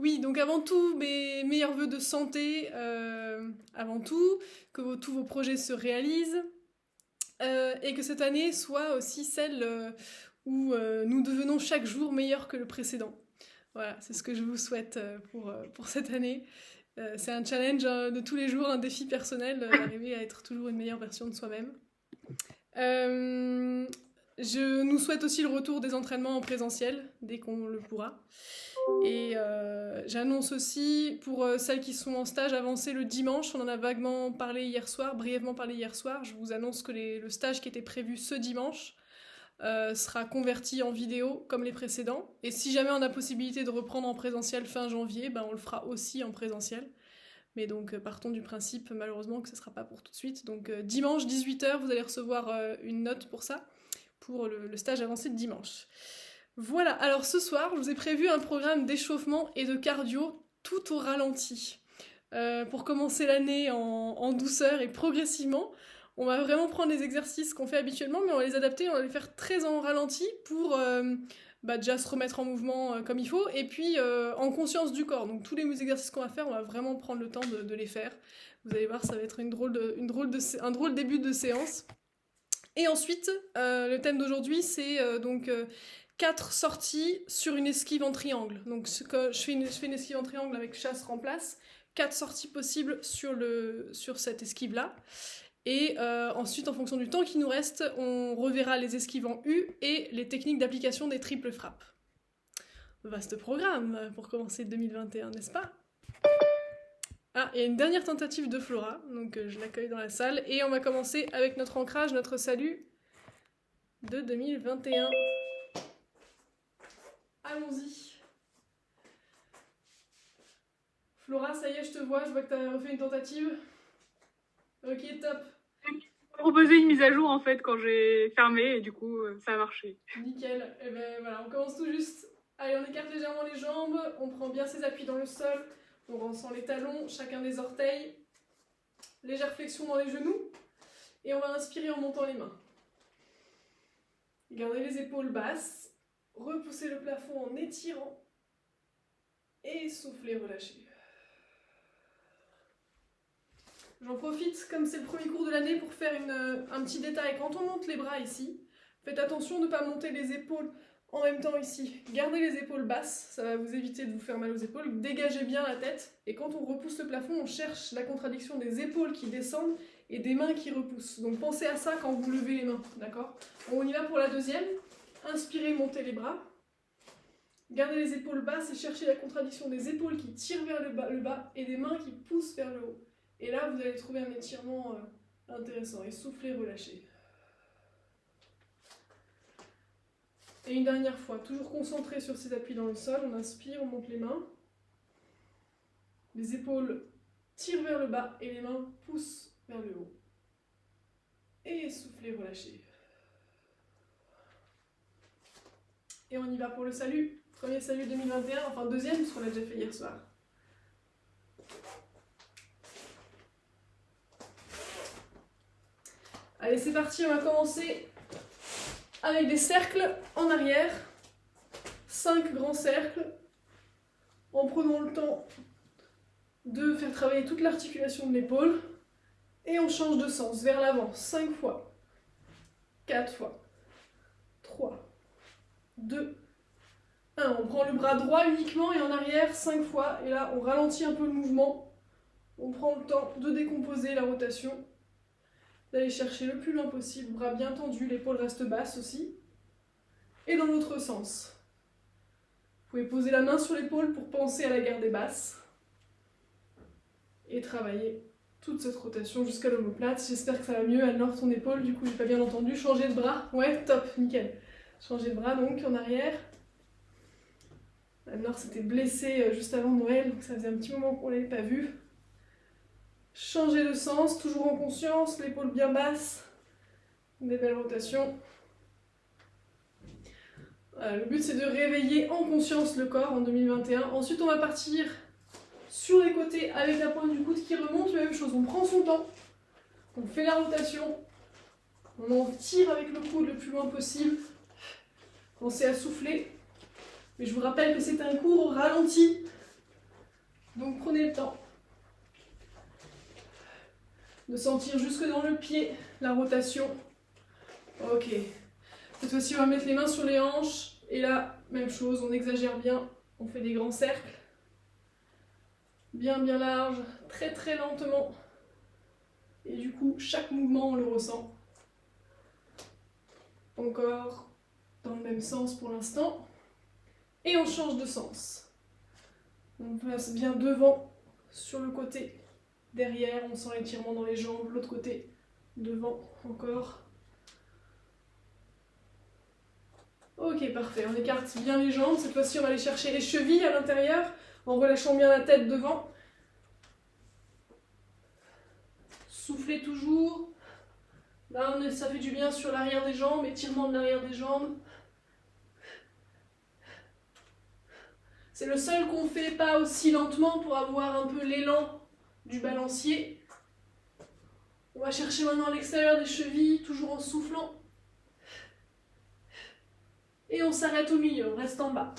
Oui, donc avant tout, mes meilleurs vœux de santé, avant tout, que tous vos projets se réalisent, et que cette année soit aussi celle où nous devenons chaque jour meilleurs que le précédent. Voilà, c'est ce que je vous souhaite pour cette année. C'est un challenge de tous les jours, un défi personnel, d'arriver à être toujours une meilleure version de soi-même. Euh, je nous souhaite aussi le retour des entraînements en présentiel, dès qu'on le pourra. Et j'annonce aussi, pour celles qui sont en stage avancé le dimanche, on en a vaguement parlé hier soir, brièvement parlé hier soir, je vous annonce que le stage qui était prévu ce dimanche sera converti en vidéo comme les précédents. Et si jamais on a possibilité de reprendre en présentiel fin janvier, ben on le fera aussi en présentiel. Mais donc partons du principe malheureusement que ce ne sera pas pour tout de suite. Donc dimanche 18h, vous allez recevoir une note pour ça, pour le stage avancé de dimanche. Voilà, alors ce soir, je vous ai prévu un programme d'échauffement et de cardio tout au ralenti. Pour commencer l'année en douceur et progressivement, on va vraiment prendre les exercices qu'on fait habituellement, mais on va les adapter, on va les faire très en ralenti pour déjà se remettre en mouvement comme il faut, et puis en conscience du corps. Donc tous les exercices qu'on va faire, on va vraiment prendre le temps de les faire. Vous allez voir, ça va être un drôle début de séance. Et ensuite, le thème d'aujourd'hui, c'est 4 sorties sur une esquive en triangle. Donc je fais une esquive en triangle avec chasse remplace. 4 sorties possibles sur cette esquive-là. Et ensuite, en fonction du temps qui nous reste, on reverra les esquives en U et les techniques d'application des triples frappes. Vaste programme pour commencer 2021, n'est-ce pas? Ah, il y a une dernière tentative de Flora, donc je l'accueille dans la salle. Et on va commencer avec notre ancrage, notre salut de 2021. Allons-y. Flora, ça y est, je te vois, je vois que tu as refait une tentative. Ok, top. Proposer une mise à jour en fait quand j'ai fermé et du coup ça a marché. Nickel. Et ben voilà, on commence tout juste. Allez, on écarte légèrement les jambes, on prend bien ses appuis dans le sol, on ressent les talons, chacun des orteils. Légère flexion dans les genoux. Et on va inspirer en montant les mains. Gardez les épaules basses. Repoussez le plafond en étirant. Et soufflez, relâchez. J'en profite, comme c'est le premier cours de l'année, pour faire un petit détail. Quand on monte les bras ici, faites attention de ne pas monter les épaules en même temps ici. Gardez les épaules basses, ça va vous éviter de vous faire mal aux épaules. Dégagez bien la tête. Et quand on repousse le plafond, on cherche la contradiction des épaules qui descendent et des mains qui repoussent. Donc pensez à ça quand vous levez les mains, d'accord? On y va pour la deuxième. Inspirez, montez les bras. Gardez les épaules basses et cherchez la contradiction des épaules qui tirent vers le bas et des mains qui poussent vers le haut. Et là, vous allez trouver un étirement intéressant. Et soufflez, relâchez. Et une dernière fois, toujours concentré sur ses appuis dans le sol. On inspire, on monte les mains. Les épaules tirent vers le bas et les mains poussent vers le haut. Et soufflez, relâchez. Et on y va pour le salut. Premier salut 2021, enfin deuxième, puisqu'on l'a déjà fait hier soir. Allez, c'est parti, on va commencer avec des cercles en arrière. 5 grands cercles. En prenant le temps de faire travailler toute l'articulation de l'épaule. Et on change de sens, vers l'avant. 5 fois. 4 fois. 3. 2. 1. On prend le bras droit uniquement et en arrière 5 fois. Et là, on ralentit un peu le mouvement. On prend le temps de décomposer la rotation. D'aller chercher le plus loin possible, bras bien tendus, l'épaule reste basse aussi. Et dans l'autre sens. Vous pouvez poser la main sur l'épaule pour penser à la garder basse. Et travailler toute cette rotation jusqu'à l'omoplate. J'espère que ça va mieux. Anne-Laure, ton épaule, du coup, j'ai pas bien entendu. Changer de bras. Ouais, top, nickel. Changer de bras donc en arrière. Anne-Laure s'était blessée juste avant Noël, donc ça faisait un petit moment qu'on l'avait pas vue. Changer de sens, toujours en conscience, l'épaule bien basse. Des belles rotations. Voilà, le but c'est de réveiller en conscience le corps en 2021. Ensuite on va partir sur les côtés avec la pointe du coude qui remonte. La même chose, on prend son temps. On fait la rotation. On en tire avec le coude le plus loin possible. Pensez à souffler. Mais je vous rappelle que c'est un cours au ralenti. Donc prenez le temps de sentir jusque dans le pied la rotation. Ok. Cette fois-ci, on va mettre les mains sur les hanches. Et là, même chose, on exagère bien. On fait des grands cercles. Bien, bien large. Très, très lentement. Et du coup, chaque mouvement, on le ressent. Encore dans le même sens pour l'instant. Et on change de sens. On passe bien devant, sur le côté. Derrière, on sent l'étirement dans les jambes. L'autre côté, devant, encore. Ok, parfait. On écarte bien les jambes. Cette fois-ci, on va aller chercher les chevilles à l'intérieur en relâchant bien la tête devant. Soufflez toujours. Là, ça fait du bien sur l'arrière des jambes, étirement de l'arrière des jambes. C'est le seul qu'on ne fait pas aussi lentement pour avoir un peu l'élan du balancier. On va chercher maintenant à l'extérieur des chevilles, toujours en soufflant. Et on s'arrête au milieu, on reste en bas.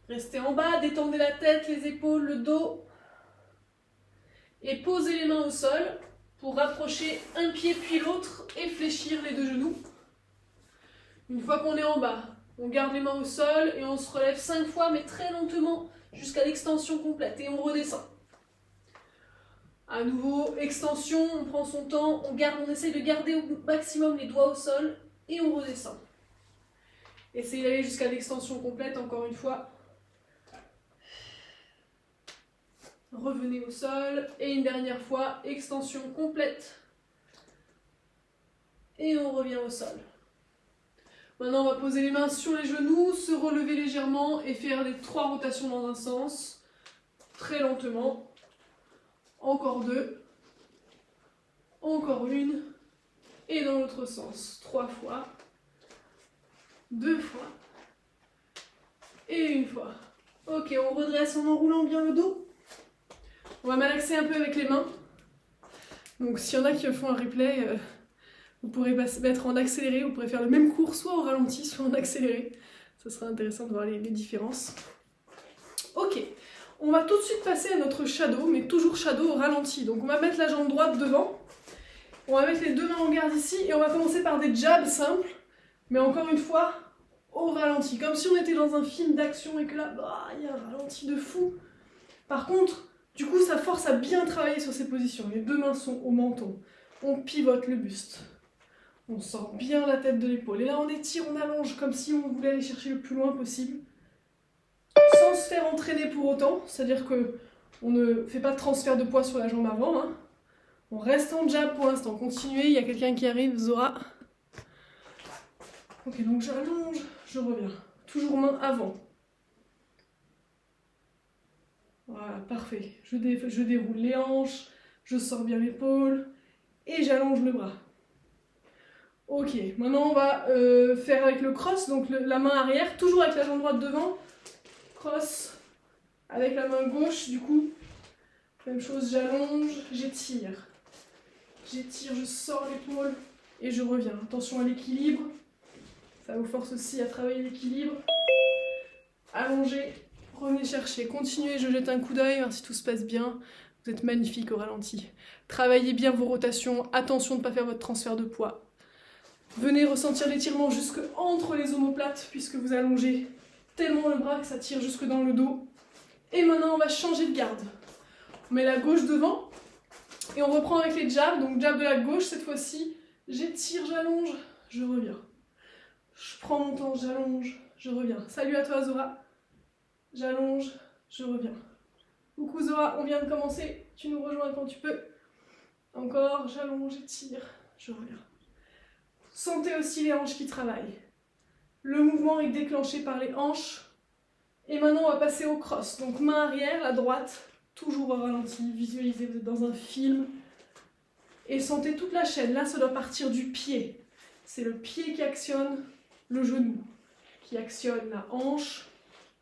Restez en bas, détendez la tête, les épaules, le dos. Et posez les mains au sol pour rapprocher un pied puis l'autre et fléchir les deux genoux. Une fois qu'on est en bas, on garde les mains au sol et on se relève 5 fois, mais très lentement, jusqu'à l'extension complète. Et on redescend. À nouveau, extension, on prend son temps, on essaye de garder au maximum les doigts au sol et on redescend. Essayez d'aller jusqu'à l'extension complète, encore une fois. Revenez au sol et une dernière fois, extension complète. Et on revient au sol. Maintenant, on va poser les mains sur les genoux, se relever légèrement et faire les 3 rotations dans un sens, très lentement. Encore 2, encore 1, et dans l'autre sens, 3 fois, 2 fois, et 1 fois. Ok, on redresse en enroulant bien le dos. On va malaxer un peu avec les mains. Donc s'il y en a qui font un replay, vous pourrez mettre en accéléré, vous pourrez faire le même cours soit au ralenti, soit en accéléré. Ça sera intéressant de voir les différences. Ok, on va tout de suite passer à notre shadow, mais toujours shadow au ralenti. Donc on va mettre la jambe droite devant. On va mettre les 2 mains en garde ici et on va commencer par des jabs simples, mais encore une fois, au ralenti. Comme si on était dans un film d'action et que là, il y a un ralenti de fou. Par contre, du coup, ça force à bien travailler sur ces positions. Les 2 mains sont au menton. On pivote le buste. On sort bien la tête de l'épaule. Et là, on étire, on allonge comme si on voulait aller chercher le plus loin possible. Sans se faire entraîner pour autant. C'est-à-dire qu'on ne fait pas de transfert de poids sur la jambe avant. Hein. On reste en jab pour l'instant. Continuez, il y a quelqu'un qui arrive, Zora. Ok, donc j'allonge, je reviens. Toujours main avant. Voilà, parfait. Je déroule les hanches, je sors bien l'épaule et j'allonge le bras. Ok, maintenant on va faire avec le cross, donc la main arrière, toujours avec la jambe droite devant. Cross avec la main gauche, du coup, même chose, j'allonge, j'étire. J'étire, je sors l'épaule et je reviens. Attention à l'équilibre, ça vous force aussi à travailler l'équilibre. Allongez. Revenez chercher, continuez, je jette un coup d'œil, voir si tout se passe bien. Vous êtes magnifique au ralenti. Travaillez bien vos rotations, attention de ne pas faire votre transfert de poids. Venez ressentir l'étirement jusque entre les omoplates, puisque vous allongez tellement le bras que ça tire jusque dans le dos. Et maintenant, on va changer de garde. On met la gauche devant, et on reprend avec les jabs. Donc jab de la gauche, cette fois-ci, j'étire, j'allonge, je reviens. Je prends mon temps, j'allonge, je reviens. Salut à toi, Zora. J'allonge, je reviens. Coucou Zora, on vient de commencer, tu nous rejoins quand tu peux. Encore, j'allonge, j'étire, je reviens. Sentez aussi les hanches qui travaillent. Le mouvement est déclenché par les hanches. Et maintenant, on va passer au cross. Donc main arrière, la droite, toujours au ralenti. Visualisez, vous êtes dans un film. Et sentez toute la chaîne. Là, ça doit partir du pied. C'est le pied qui actionne le genou, qui actionne la hanche,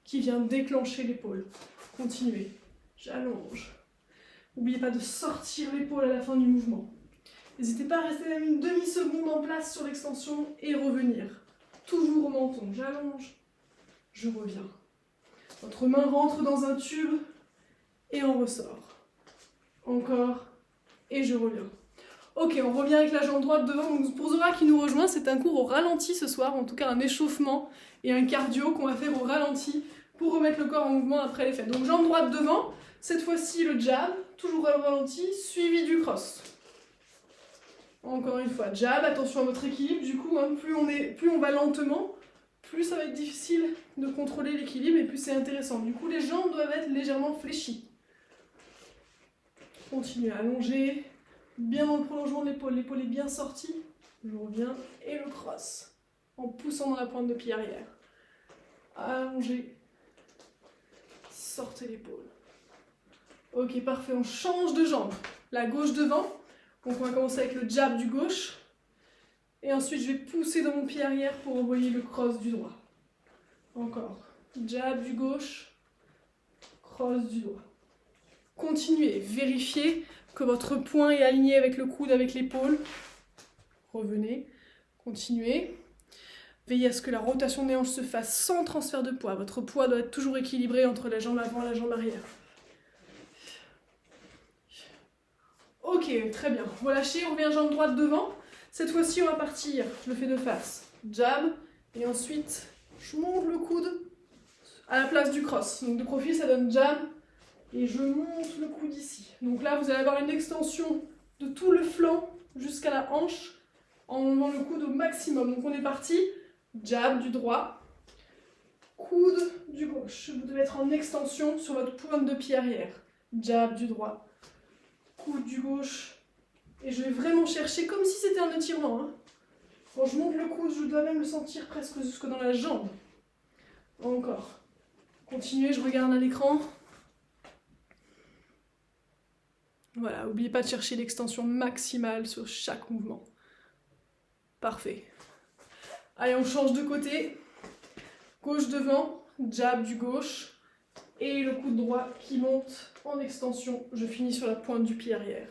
qui vient déclencher l'épaule. Continuez. J'allonge. N'oubliez pas de sortir l'épaule à la fin du mouvement. N'hésitez pas à rester même une demi-seconde en place sur l'extension et revenir. Toujours au menton. J'allonge. Je reviens. Votre main rentre dans un tube et on ressort. Encore, et je reviens. Ok, on revient avec la jambe droite devant. Donc pour Zora qui nous rejoint, c'est un cours au ralenti ce soir, en tout cas un échauffement et un cardio qu'on va faire au ralenti pour remettre le corps en mouvement après les fêtes. Donc jambe droite devant, cette fois-ci le jab, toujours au ralenti, suivi du cross. Encore une fois, jab, attention à votre équilibre, du coup, hein, plus on va lentement, plus ça va être difficile de contrôler l'équilibre et plus c'est intéressant. Du coup, les jambes doivent être légèrement fléchies. Continuez à allonger, bien dans le prolongement de l'épaule, l'épaule est bien sortie. Je reviens, et le cross, en poussant dans la pointe de pied arrière. Allongez, sortez l'épaule. Ok, parfait, on change de jambe. La gauche devant. Donc on va commencer avec le jab du gauche. Et ensuite je vais pousser dans mon pied arrière pour envoyer le cross du droit. Encore. Jab du gauche. Cross du droit. Continuez. Vérifiez que votre poing est aligné avec le coude, avec l'épaule. Revenez. Continuez. Veillez à ce que la rotation des hanches se fasse sans transfert de poids. Votre poids doit être toujours équilibré entre la jambe avant et la jambe arrière. Ok, très bien. Relâchez, on revient jambe droite devant. Cette fois-ci, on va partir. Je le fais de face. Jab. Et ensuite, je monte le coude à la place du cross. Donc de profil, ça donne jab. Et je monte le coude ici. Donc là, vous allez avoir une extension de tout le flanc jusqu'à la hanche en montant le coude au maximum. Donc on est parti. Jab du droit. Coude du gauche. Vous devez être en extension sur votre pointe de pied arrière. Jab du droit. Coude du gauche, et je vais vraiment chercher comme si c'était un étirement. Hein. Quand je monte le coude, je dois même le sentir presque jusque dans la jambe. Encore. Continuez, je regarde à l'écran. Voilà, n'oubliez pas de chercher l'extension maximale sur chaque mouvement. Parfait. Allez, on change de côté. Gauche devant, jab du gauche, et le coude droit qui monte en extension. Je finis sur la pointe du pied arrière.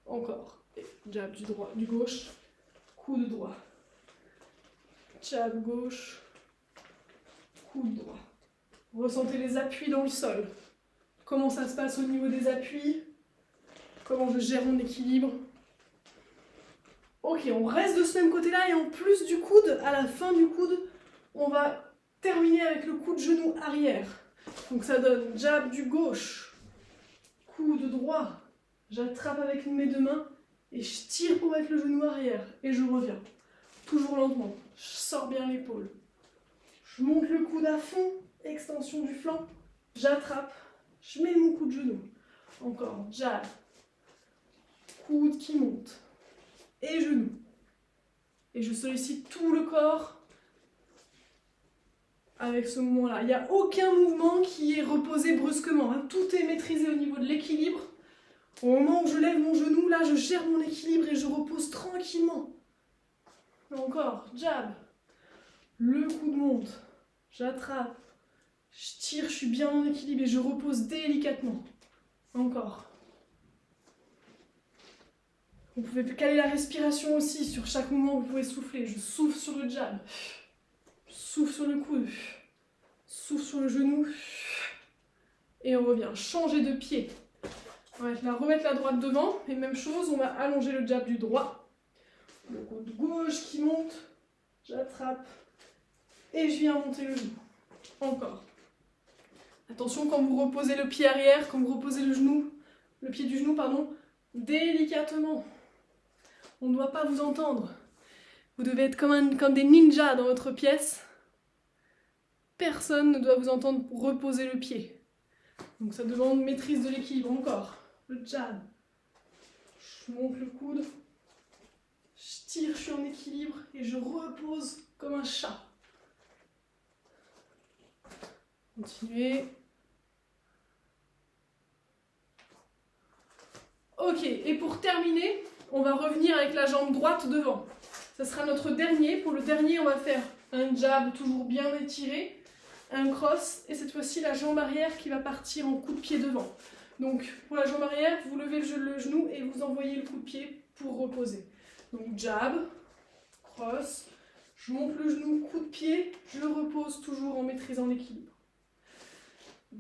Encore. Et jab du droit, du gauche. Coude droit. Jab gauche. Coude droit. Ressentez les appuis dans le sol. Comment ça se passe au niveau des appuis? Comment je gère mon équilibre? Ok, on reste de ce même côté-là et en plus du coude, à la fin du coude, on va terminer avec le coude genou arrière. Donc ça donne jab du gauche, coude droit, j'attrape avec mes deux mains et je tire pour mettre le genou arrière et je reviens. Toujours lentement, je sors bien l'épaule. Je monte le coude à fond, extension du flanc, j'attrape, je mets mon coup de genou. Encore, jab, coude qui monte et genou. Et je sollicite tout le corps avec ce mouvement-là. Il n'y a aucun mouvement qui est reposé brusquement. Hein. Tout est maîtrisé au niveau de l'équilibre. Au moment où je lève mon genou, là, je gère mon équilibre et je repose tranquillement. Encore, jab. Le coude monte. J'attrape. Je tire, je suis bien en équilibre et je repose délicatement. Encore. Vous pouvez caler la respiration aussi. Sur chaque mouvement, vous pouvez souffler. Je souffle sur le jab. Souffle sur le coude, souffle sur le genou, et on revient. Changer de pied. On va remettre la droite devant, et même chose, on va allonger le jab du droit. Le coude gauche qui monte, j'attrape, et je viens monter le genou. Encore. Attention quand vous reposez le pied arrière, quand vous reposez le pied du genou, pardon, délicatement. On ne doit pas vous entendre. Vous devez être comme des ninjas dans votre pièce. Personne ne doit vous entendre reposer le pied. Donc ça demande maîtrise de l'équilibre. Encore. Le jab. Je monte le coude. Je tire, je suis en équilibre. Et je repose comme un chat. Continuez. Ok, et pour terminer, on va revenir avec la jambe droite devant. Ça sera notre dernier. Pour le dernier, on va faire un jab toujours bien étiré. Un cross, et cette fois-ci la jambe arrière qui va partir en coup de pied devant. Donc pour la jambe arrière, vous levez le genou et vous envoyez le coup de pied pour reposer. Donc jab, cross, je monte le genou, coup de pied, je repose toujours en maîtrisant l'équilibre.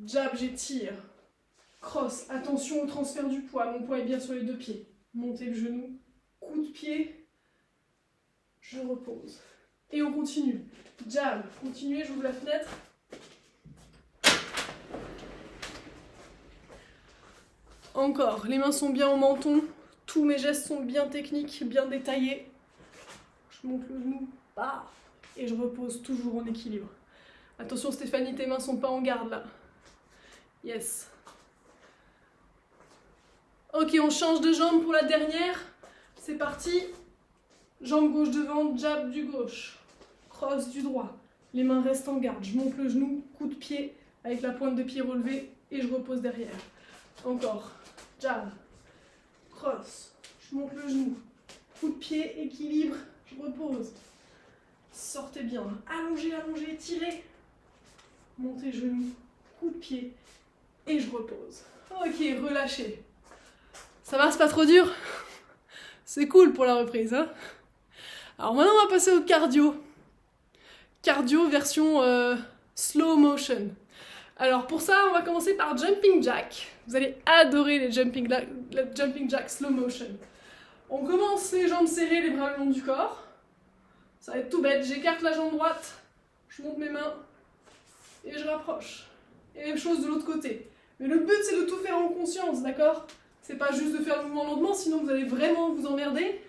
Jab, j'étire, cross. Attention au transfert du poids. Mon poids est bien sur les 2 pieds. Montez le genou, coup de pied, je repose. Et on continue. Jab, continuez, j'ouvre la fenêtre. Encore, les mains sont bien au menton. Tous mes gestes sont bien techniques, bien détaillés. Je monte le genou, et je repose toujours en équilibre. Attention Stéphanie, tes mains sont pas en garde là. Yes. Ok, on change de jambe pour la dernière. C'est parti. Jambe gauche devant, jab du gauche. Cross du droit. Les mains restent en garde. Je monte le genou, coup de pied avec la pointe de pied relevée et je repose derrière. Encore. Jab. Cross. Je monte le genou. Coup de pied, équilibre. Je repose. Sortez bien. Allongez, allongez, tirez. Montez genou. Coup de pied. Et je repose. Ok, relâchez. Ça va, c'est pas trop dur? C'est cool pour la reprise, hein? Alors maintenant, on va passer au cardio. Cardio version slow motion. Alors pour ça, on va commencer par jumping jack. Vous allez adorer les jumping jack slow motion. On commence les jambes serrées, les bras le long du corps. Ça va être tout bête. J'écarte la jambe droite, je monte mes mains et je rapproche. Et même chose de l'autre côté. Mais le but, c'est de tout faire en conscience, d'accord? C'est pas juste de faire le mouvement lentement, sinon vous allez vraiment vous emmerder.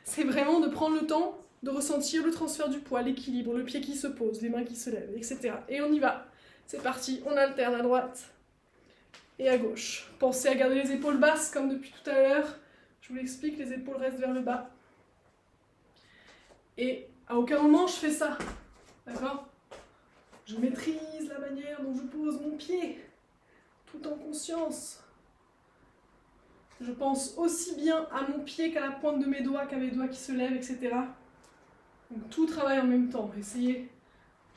C'est vraiment de prendre le temps de ressentir le transfert du poids, l'équilibre, le pied qui se pose, les mains qui se lèvent, etc. Et on y va. C'est parti, on alterne à droite et à gauche. Pensez à garder les épaules basses comme depuis tout à l'heure. Je vous l'explique, les épaules restent vers le bas. Et à aucun moment je fais ça. D'accord? Je maîtrise la manière dont je pose mon pied, tout en conscience. Je pense aussi bien à mon pied qu'à la pointe de mes doigts, qu'à mes doigts qui se lèvent, etc. Donc tout travaille en même temps. Essayez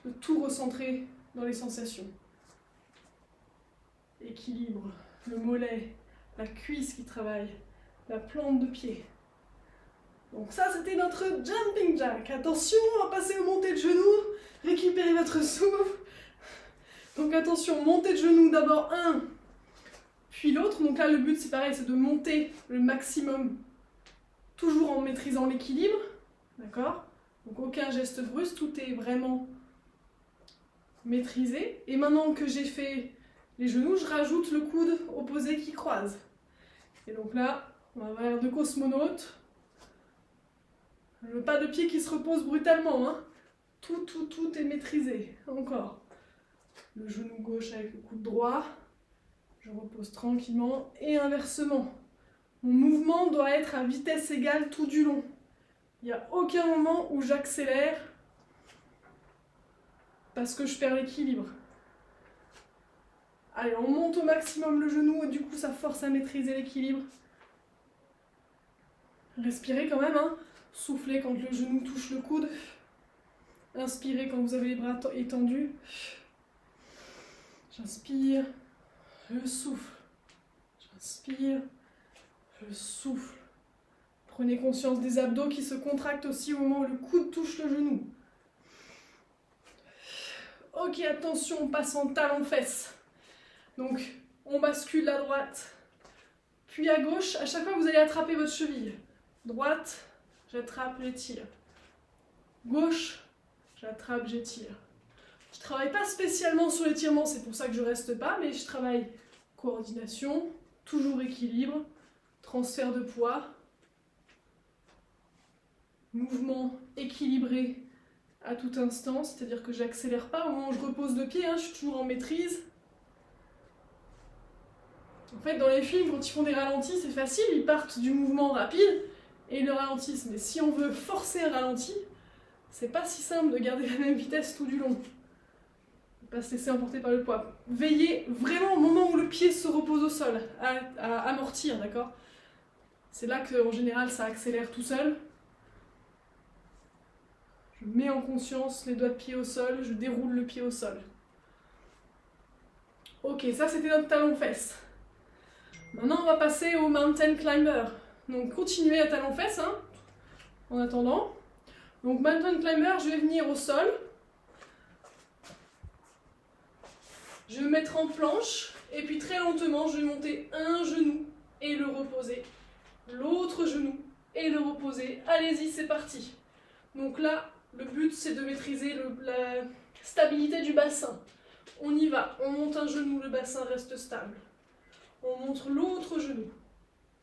de tout recentrer dans les sensations. Équilibre, le mollet, la cuisse qui travaille, la plante de pied. Donc ça, c'était notre jumping jack. Attention, on va passer au montée de genoux. Récupérez votre souffle. Donc attention, montée de genoux d'abord un, puis l'autre. Donc là, le but, c'est pareil, c'est de monter le maximum, toujours en maîtrisant l'équilibre. D'accord? Donc aucun geste brusque, tout est vraiment maîtrisé. Et maintenant que j'ai fait les genoux, je rajoute le coude opposé qui croise. Et donc là, on va avoir deux cosmonautes. Le pas de pied qui se repose brutalement, hein. Tout est maîtrisé. Encore. Le genou gauche avec le coude droit. Je repose tranquillement. Et inversement. Mon mouvement doit être à vitesse égale tout du long. Il n'y a aucun moment où j'accélère parce que je perds l'équilibre. Allez, on monte au maximum le genou et du coup ça force à maîtriser l'équilibre. Respirez quand même, hein. Soufflez quand le genou touche le coude. Inspirez quand vous avez les bras étendus. J'inspire, je souffle. J'inspire, je souffle. Prenez conscience des abdos qui se contractent aussi au moment où le coude touche le genou. Ok, attention, on passe en talon-fesse. Donc, on bascule à droite, puis à gauche. À chaque fois, vous allez attraper votre cheville. Droite, j'attrape, j'étire. Gauche, j'attrape, j'étire. Je ne travaille pas spécialement sur l'étirement, c'est pour ça que je ne reste pas, mais je travaille coordination, toujours équilibre, transfert de poids, mouvement équilibré à tout instant, c'est-à-dire que j'accélère pas au moment où je repose le pied, hein, je suis toujours en maîtrise. En fait, dans les films, quand ils font des ralentis, c'est facile, ils partent du mouvement rapide et ils le ralentissent. Mais si on veut forcer un ralenti, c'est pas si simple de garder la même vitesse tout du long. Ne pas se laisser emporter par le poids. Veillez vraiment au moment où le pied se repose au sol, à amortir, d'accord? C'est là qu'en général, ça accélère tout seul. Je mets en conscience les doigts de pied au sol, je déroule le pied au sol. Ok, ça c'était notre talon-fesse. Maintenant on va passer au mountain climber. Donc continuez à talon-fesse, hein, en attendant. Donc mountain climber, je vais venir au sol. Je vais me mettre en planche Et puis très lentement, je vais monter un genou et le reposer. L'autre genou et le reposer. Allez-y, c'est parti. Donc là, le but, c'est de maîtriser la stabilité du bassin. On y va. On monte un genou, le bassin reste stable. On monte l'autre genou.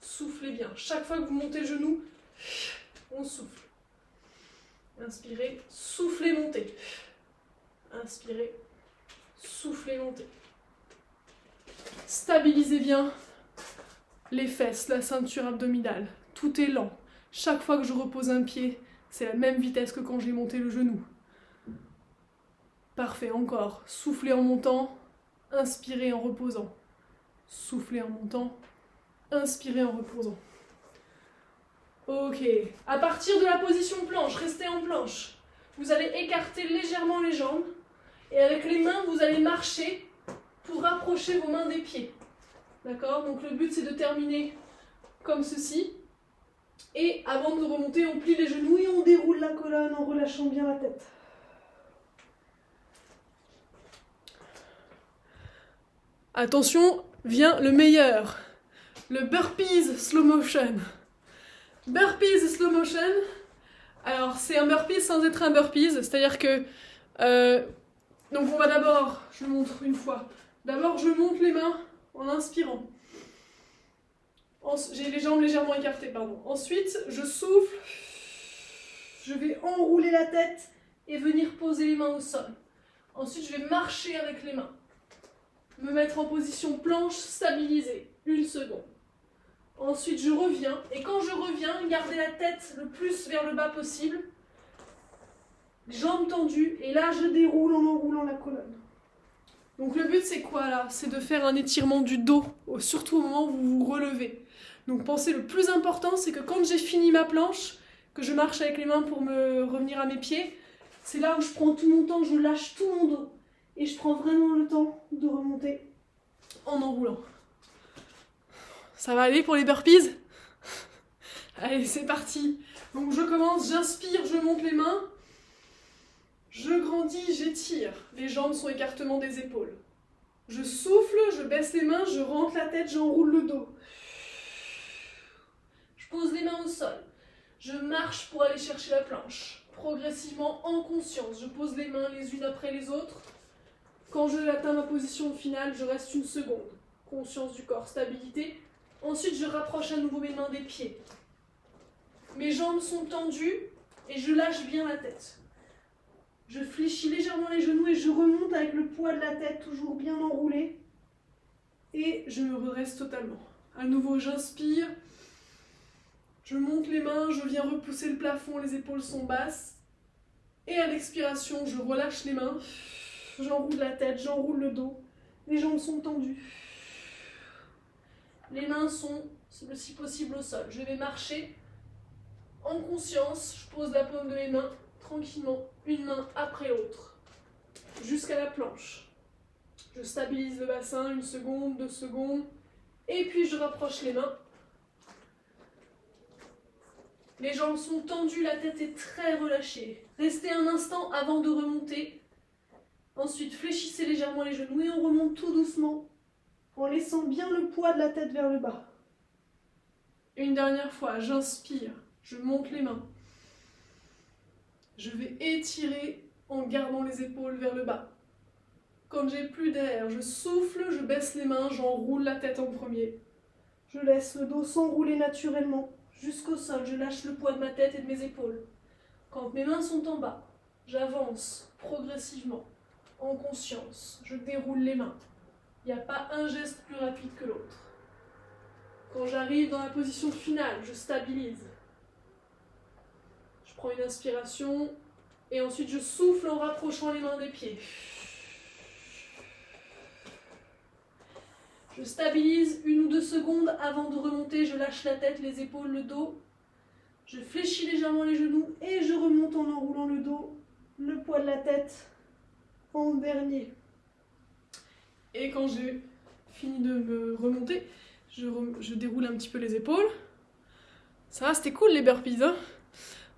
Soufflez bien. Chaque fois que vous montez le genou, on souffle. Inspirez, soufflez, montez. Inspirez, soufflez, montez. Stabilisez bien les fesses, la ceinture abdominale. Tout est lent. Chaque fois que je repose un pied, c'est la même vitesse que quand j'ai monté le genou. Parfait, encore. Soufflez en montant, inspirez en reposant. Soufflez en montant, inspirez en reposant. Ok. À partir de la position planche, restez en planche. Vous allez écarter légèrement les jambes et avec les mains, vous allez marcher pour rapprocher vos mains des pieds. D'accord? Donc le but, c'est de terminer comme ceci. Et avant de remonter, on plie les genoux et on déroule la colonne en relâchant bien la tête. Attention, vient le meilleur. Le burpees slow motion. Burpees slow motion. Alors, c'est un burpees sans être un burpees. C'est-à-dire que... donc on va d'abord... Je vous montre une fois. D'abord, je monte les mains en inspirant. J'ai les jambes légèrement écartées, pardon. Ensuite, je souffle. Je vais enrouler la tête et venir poser les mains au sol. Ensuite, je vais marcher avec les mains. Me mettre en position planche, stabiliser. 1 seconde. Ensuite, je reviens. Et quand je reviens, gardez la tête le plus vers le bas possible. Jambes tendues. Et là, je déroule en enroulant la colonne. Donc le but, c'est quoi là? C'est de faire un étirement du dos, surtout au moment où vous vous relevez. Donc pensez, le plus important, c'est que quand j'ai fini ma planche, que je marche avec les mains pour me revenir à mes pieds, c'est là où je prends tout mon temps, je lâche tout mon dos. Et je prends vraiment le temps de remonter en enroulant. Ça va aller pour les burpees? Allez, c'est parti. Donc je commence, j'inspire, je monte les mains. Je grandis, j'étire. Les jambes sont écartement des épaules. Je souffle, je baisse les mains, je rentre la tête, j'enroule le dos. Je pose les mains au sol. Je marche pour aller chercher la planche. Progressivement, en conscience, je pose les mains les unes après les autres. Quand je atteins ma position finale, je reste 1 seconde. Conscience du corps, stabilité. Ensuite, je rapproche à nouveau mes mains des pieds. Mes jambes sont tendues et je lâche bien la tête. Je fléchis légèrement les genoux et je remonte avec le poids de la tête toujours bien enroulé. Et je me redresse totalement. À nouveau, j'inspire. Je monte les mains, je viens repousser le plafond, les épaules sont basses. Et à l'expiration, je relâche les mains. J'enroule la tête, j'enroule le dos. Les jambes sont tendues. Les mains sont, si possible, au sol. Je vais marcher en conscience. Je pose la paume de mes mains tranquillement, une main après l'autre, jusqu'à la planche. Je stabilise le bassin, 1 seconde, 2 secondes, et puis je rapproche les mains. Les jambes sont tendues, la tête est très relâchée. Restez un instant avant de remonter. Ensuite, fléchissez légèrement les genoux et on remonte tout doucement, en laissant bien le poids de la tête vers le bas. Une dernière fois, j'inspire, je monte les mains. Je vais étirer en gardant les épaules vers le bas. Quand j'ai plus d'air, je souffle, je baisse les mains, j'enroule la tête en premier. Je laisse le dos s'enrouler naturellement jusqu'au sol. Je lâche le poids de ma tête et de mes épaules. Quand mes mains sont en bas, j'avance progressivement, en conscience. Je déroule les mains. Il n'y a pas un geste plus rapide que l'autre. Quand j'arrive dans la position finale, je stabilise. Je prends une inspiration et ensuite je souffle en rapprochant les mains des pieds. Je stabilise 1 ou 2 secondes avant de remonter, je lâche la tête, les épaules, le dos. Je fléchis légèrement les genoux et je remonte en enroulant le dos, le poids de la tête en dernier. Et quand j'ai fini de me remonter, je déroule un petit peu les épaules. Ça va, c'était cool les burpees, hein?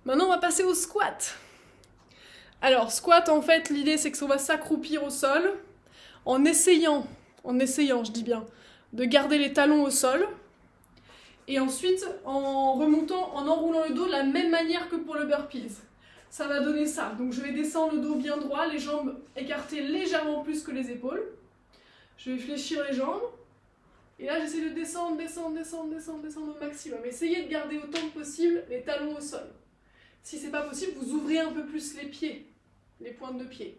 Maintenant, on va passer au squat. Alors, squat, en fait, l'idée, c'est qu'on va s'accroupir au sol en essayant en essayant, je dis bien, de garder les talons au sol. Et ensuite, en remontant, en enroulant le dos de la même manière que pour le burpees. Ça va donner ça. Donc je vais descendre le dos bien droit, les jambes écartées légèrement plus que les épaules. Je vais fléchir les jambes. Et là, j'essaie de descendre au maximum. Essayez de garder autant que possible les talons au sol. Si c'est pas possible, vous ouvrez un peu plus les pieds, les pointes de pied.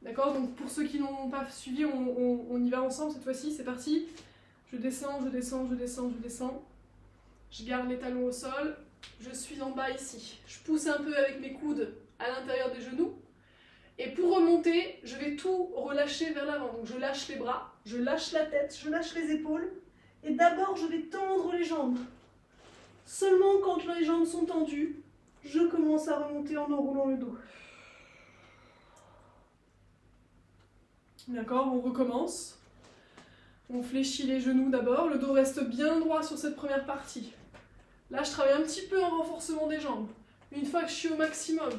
D'accord? Donc pour ceux qui n'ont pas suivi, on y va ensemble cette fois-ci. C'est parti. Je descends. Je garde les talons au sol. Je suis en bas ici. Je pousse un peu avec mes coudes à l'intérieur des genoux. Et pour remonter, je vais tout relâcher vers l'avant. Donc je lâche les bras, je lâche la tête, je lâche les épaules. Et d'abord, je vais tendre les jambes. Seulement quand les jambes sont tendues, je commence à remonter en enroulant le dos. D'accord, on recommence. On fléchit les genoux d'abord. Le dos reste bien droit sur cette première partie. Là, je travaille un petit peu en renforcement des jambes. Une fois que je suis au maximum,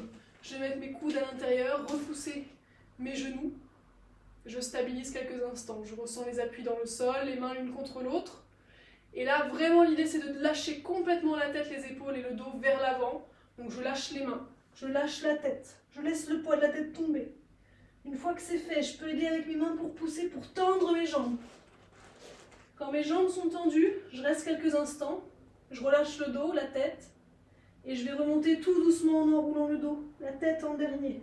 je vais mettre mes coudes à l'intérieur, repousser mes genoux. Je stabilise quelques instants. Je ressens les appuis dans le sol, les mains l'une contre l'autre. Et là, vraiment, l'idée, c'est de lâcher complètement la tête, les épaules et le dos vers l'avant. Donc, je lâche les mains, je lâche la tête, je laisse le poids de la tête tomber. Une fois que c'est fait, je peux aider avec mes mains pour pousser, pour tendre mes jambes. Quand mes jambes sont tendues, je reste quelques instants. Je relâche le dos, la tête, et je vais remonter tout doucement en enroulant le dos, la tête en dernier.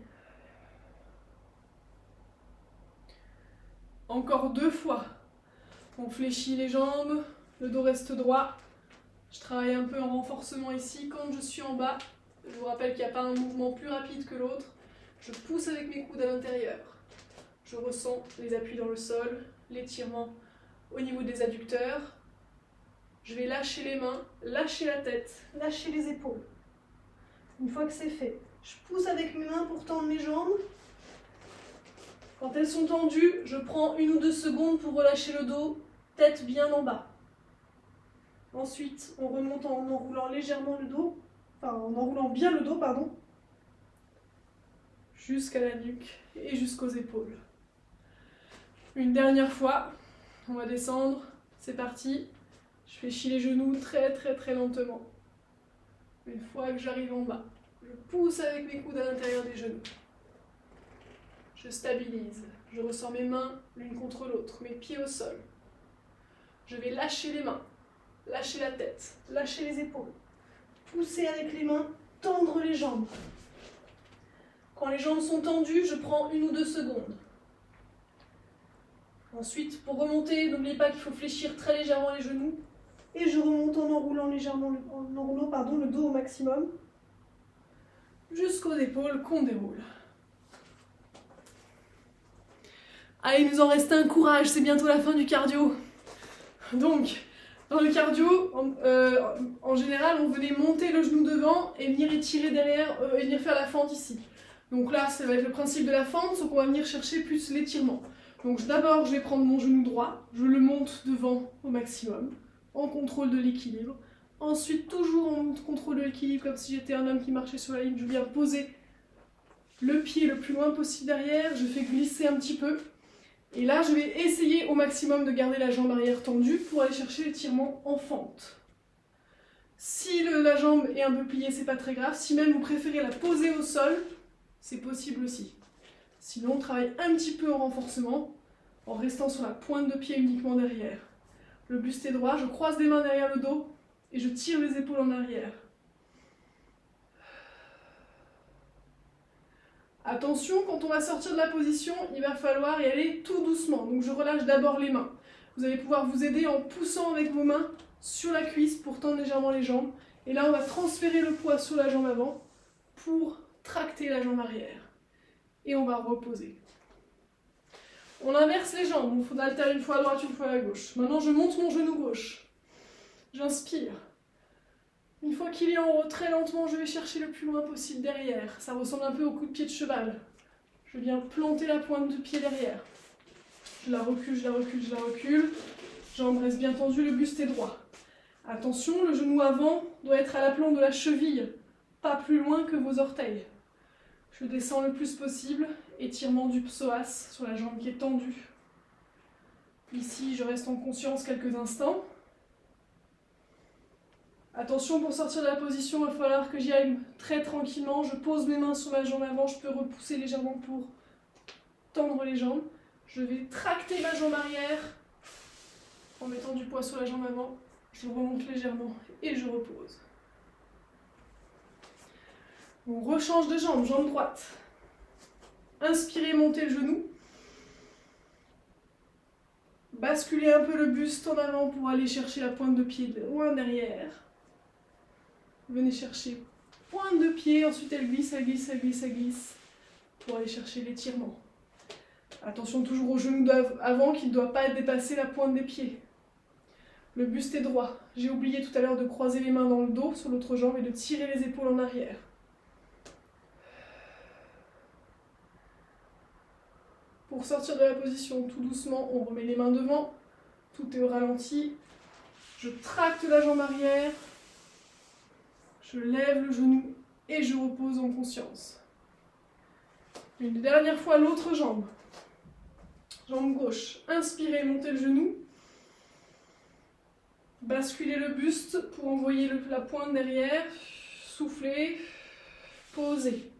Encore 2 fois. On fléchit les jambes, le dos reste droit. Je travaille un peu en renforcement ici. Quand je suis en bas, je vous rappelle qu'il n'y a pas un mouvement plus rapide que l'autre. Je pousse avec mes coudes à l'intérieur. Je ressens les appuis dans le sol, l'étirement au niveau des adducteurs. Je vais lâcher les mains, lâcher la tête, lâcher les épaules. Une fois que c'est fait, je pousse avec mes mains pour tendre mes jambes. Quand elles sont tendues, je prends 1 ou 2 secondes pour relâcher le dos, tête bien en bas. Ensuite, on remonte en enroulant légèrement le dos, enfin en enroulant bien le dos, pardon, jusqu'à la nuque et jusqu'aux épaules. Une dernière fois, on va descendre, c'est parti. Je fléchis les genoux très lentement. Une fois que j'arrive en bas, je pousse avec mes coudes à l'intérieur des genoux. Je stabilise. Je ressens mes mains l'une contre l'autre, mes pieds au sol. Je vais lâcher les mains, lâcher la tête, lâcher les épaules. Pousser avec les mains, tendre les jambes. Quand les jambes sont tendues, je prends 1 ou 2 secondes. Ensuite, pour remonter, n'oubliez pas qu'il faut fléchir très légèrement les genoux. Et je remonte en enroulant légèrement le dos au maximum, jusqu'aux épaules qu'on déroule. Allez, il nous en reste un, courage, c'est bientôt la fin du cardio. Donc, dans le cardio, en général, on venait monter le genou devant et venir étirer derrière, et venir faire la fente ici. Donc là, ça va être le principe de la fente, sauf qu'on va venir chercher plus l'étirement. Donc d'abord, je vais prendre mon genou droit, je le monte devant au maximum, en contrôle de l'équilibre. Ensuite, toujours en contrôle de l'équilibre, comme si j'étais un homme qui marchait sur la ligne, je viens poser le pied le plus loin possible derrière, je fais glisser un petit peu. Et là, je vais essayer au maximum de garder la jambe arrière tendue pour aller chercher l'étirement en fente. Si la jambe est un peu pliée, c'est pas très grave. Si même vous préférez la poser au sol, c'est possible aussi. Sinon, on travaille un petit peu en renforcement, en restant sur la pointe de pied uniquement derrière. Le buste est droit, je croise les mains derrière le dos et je tire les épaules en arrière. Attention, quand on va sortir de la position, il va falloir y aller tout doucement. Donc je relâche d'abord les mains. Vous allez pouvoir vous aider en poussant avec vos mains sur la cuisse pour tendre légèrement les jambes. Et là, on va transférer le poids sur la jambe avant pour tracter la jambe arrière. Et on va reposer. On inverse les jambes. On faut altérer une fois à droite, une fois à gauche. Maintenant, je monte mon genou gauche. J'inspire. Une fois qu'il est en haut, très lentement, je vais chercher le plus loin possible derrière. Ça ressemble un peu au coup de pied de cheval. Je viens planter la pointe de pied derrière. Je la recule, je la recule, je la recule. Jambe reste bien tendue, le buste est droit. Attention, le genou avant doit être à la plante de la cheville, pas plus loin que vos orteils. Je descends le plus possible, étirement du psoas sur la jambe qui est tendue. Ici, je reste en conscience quelques instants. Attention, pour sortir de la position, il va falloir que j'y aille très tranquillement. Je pose mes mains sur ma jambe avant, je peux repousser légèrement pour tendre les jambes. Je vais tracter ma jambe arrière en mettant du poids sur la jambe avant. Je remonte légèrement et je repose. On rechange de jambe, jambe droite. Inspirez, montez le genou. Basculez un peu le buste en avant pour aller chercher la pointe de pied loin derrière. Venez chercher pointe de pied, ensuite elle glisse, elle glisse, elle glisse, elle glisse pour aller chercher l'étirement. Attention toujours au genou d'avant qui ne doit pas dépasser la pointe des pieds. Le buste est droit. J'ai oublié tout à l'heure de croiser les mains dans le dos sur l'autre jambe et de tirer les épaules en arrière. Pour sortir de la position tout doucement, on remet les mains devant, tout est au ralenti. Je tracte la jambe arrière, je lève le genou et je repose en conscience. Une dernière fois l'autre jambe. Jambe gauche, inspirez, montez le genou. Basculez le buste pour envoyer la pointe derrière. Soufflez, posez.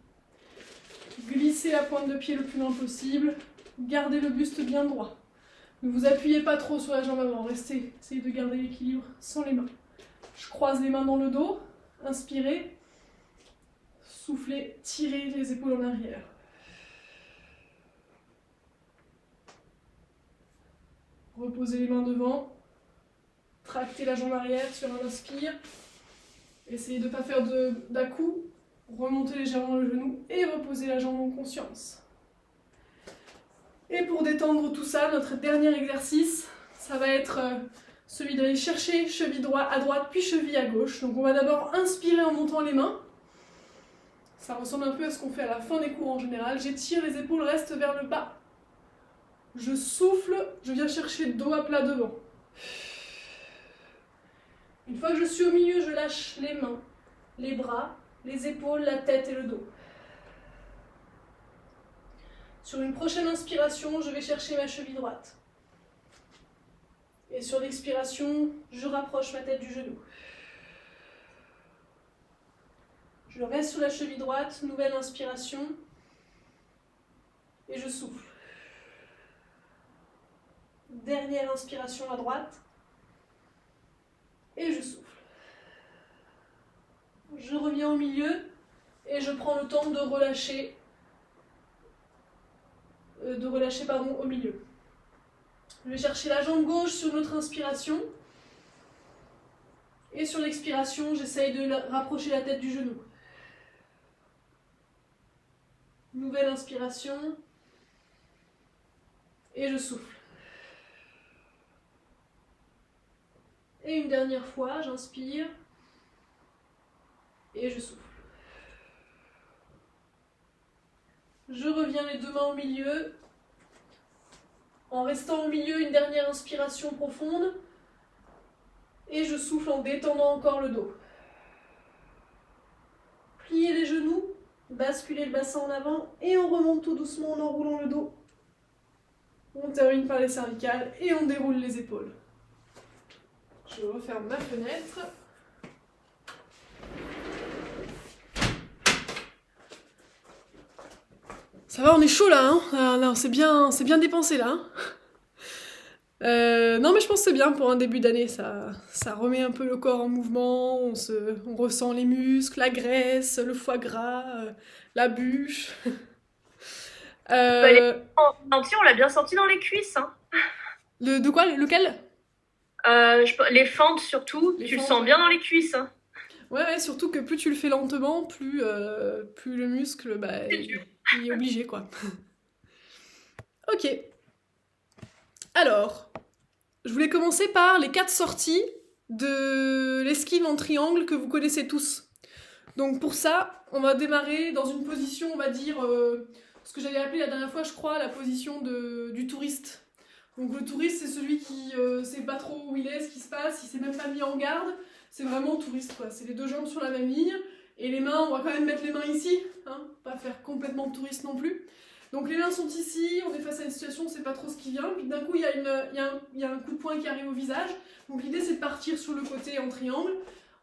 Glissez la pointe de pied le plus loin possible. Gardez le buste bien droit. Ne vous appuyez pas trop sur la jambe avant. Restez, essayez de garder l'équilibre sans les mains. Je croise les mains dans le dos. Inspirez. Soufflez, tirez les épaules en arrière. Reposez les mains devant. Tractez la jambe arrière sur un inspire. Essayez de ne pas faire d'à-coup. Remontez légèrement le genou et reposez la jambe en conscience. Et pour détendre tout ça, notre dernier exercice, ça va être celui d'aller chercher cheville à droite puis cheville à gauche. Donc on va d'abord inspirer en montant les mains. Ça ressemble un peu à ce qu'on fait à la fin des cours en général. J'étire, les épaules restent vers le bas. Je souffle, je viens chercher dos à plat devant. Une fois que je suis au milieu, je lâche les mains, les bras, les épaules, la tête et le dos. Sur une prochaine inspiration, je vais chercher ma cheville droite. Et sur l'expiration, je rapproche ma tête du genou. Je reste sur la cheville droite, nouvelle inspiration. Et je souffle. Dernière inspiration à droite. Et je souffle. Je reviens au milieu et je prends le temps de relâcher au milieu. Je vais chercher la jambe gauche sur notre inspiration. Et sur l'expiration, j'essaye de rapprocher la tête du genou. Nouvelle inspiration. Et je souffle. Et une dernière fois, j'inspire. Et je souffle. Je reviens les deux mains au milieu. En restant au milieu, une dernière inspiration profonde. Et je souffle en détendant encore le dos. Pliez les genoux, basculez le bassin en avant et on remonte tout doucement en enroulant le dos. On termine par les cervicales et on déroule les épaules. Je referme ma fenêtre. Ça va, on est chaud là, hein? Ah, non, c'est bien dépensé là. Hein, non, mais je pense que c'est bien pour un début d'année. Ça remet un peu le corps en mouvement. On ressent les muscles, la graisse, le foie gras, la bûche. Les fentes, on l'a bien senti dans les cuisses. Hein. De quoi? Lequel? Les fentes surtout, tu le sens bien dans les cuisses. Hein. Ouais, surtout que plus tu le fais lentement, plus le muscle, il est obligé, quoi. Ok. Alors, je voulais commencer par les 4 sorties de l'esquive en triangle que vous connaissez tous. Donc pour ça, on va démarrer dans une position, on va dire, ce que j'avais appelé la dernière fois, je crois, la position du touriste. Donc le touriste, c'est celui qui sait pas trop où il est, ce qui se passe, il s'est même pas mis en garde. C'est vraiment touriste, quoi. C'est les deux jambes sur la même ligne. Et les mains, on va quand même mettre les mains ici, hein, pas faire complètement touriste non plus. Donc les mains sont ici, on est face à une situation, on ne sait pas trop ce qui vient, puis d'un coup il y a un coup de poing qui arrive au visage. Donc l'idée c'est de partir sur le côté en triangle,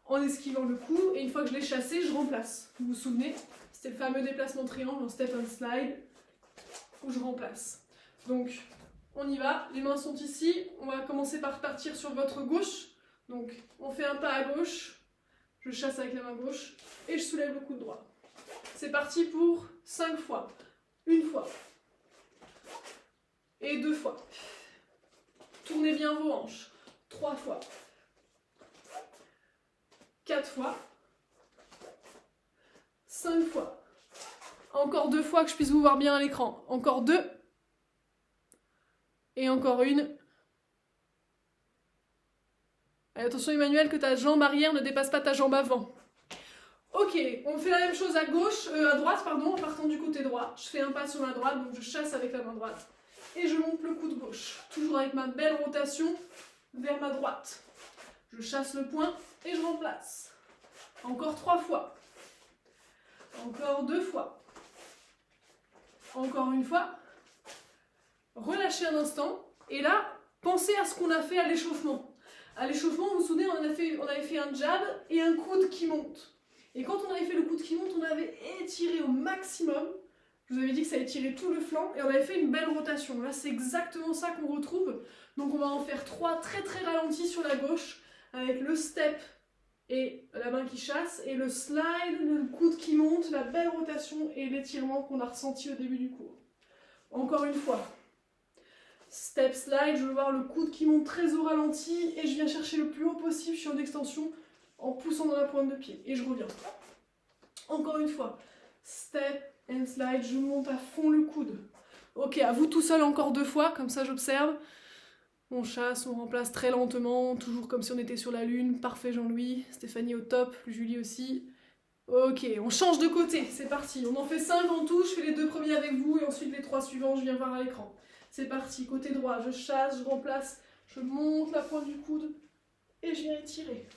en esquivant le coup, et une fois que je l'ai chassé, je remplace. Vous vous souvenez, c'était le fameux déplacement triangle en step and slide, où je remplace. Donc on y va, les mains sont ici, on va commencer par partir sur votre gauche. Donc on fait un pas à gauche, je chasse avec la main gauche, et je soulève le coude droit. C'est parti pour 5 fois. Une fois. Et 2 fois. Tournez bien vos hanches. 3 fois. 4 fois. 5 fois. Encore 2 fois que je puisse vous voir bien à l'écran. Encore 2. Et encore une. Allez, attention Emmanuel, que ta jambe arrière ne dépasse pas ta jambe avant. Ok, on fait la même chose à droite, pardon, en partant du côté droit. Je fais un pas sur la droite, donc je chasse avec la main droite. Et je monte le coude gauche, toujours avec ma belle rotation vers ma droite. Je chasse le poing et je remplace. Encore 3 fois. Encore 2 fois. Encore une fois. Relâchez un instant. Et là, pensez à ce qu'on a fait à l'échauffement. À l'échauffement, vous vous souvenez, on avait fait un jab et un coude qui monte. Et quand on avait fait le coude qui monte, on avait étiré au maximum. Je vous avais dit que ça étirait tout le flanc et on avait fait une belle rotation. Là, c'est exactement ça qu'on retrouve. Donc on va en faire 3 très très ralentis sur la gauche avec le step et la main qui chasse et le slide, le coude qui monte, la belle rotation et l'étirement qu'on a ressenti au début du cours. Encore une fois. Step, slide, je veux voir le coude qui monte très au ralenti et je viens chercher le plus haut possible, je suis en extension en poussant dans la pointe de pied et je reviens. Encore une fois, step and slide, je monte à fond le coude. Ok, à vous tout seul encore 2 fois, comme ça j'observe. On chasse, on remplace très lentement, toujours comme si on était sur la lune. Parfait Jean-Louis, Stéphanie au top, Julie aussi. Ok, on change de côté, c'est parti. On en fait 5 en tout, je fais les 2 premiers avec vous et ensuite les 3 suivants, je viens voir à l'écran. C'est parti, côté droit, je chasse, je remplace, je monte la pointe du coude et je viens étirer.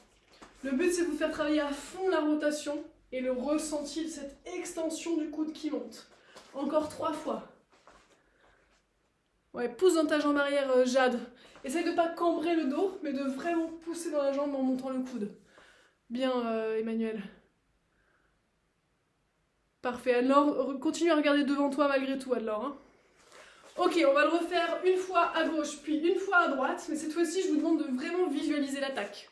Le but c'est de vous faire travailler à fond la rotation et le ressenti de cette extension du coude qui monte. Encore 3 fois. Ouais, pousse dans ta jambe arrière, Jade. Essaye de ne pas cambrer le dos, mais de vraiment pousser dans la jambe en montant le coude. Bien, Emmanuel. Parfait. Anne-Laure, continue à regarder devant toi malgré tout, Anne-Laure. Hein. Ok, on va le refaire une fois à gauche, puis une fois à droite, mais cette fois-ci, je vous demande de vraiment visualiser l'attaque.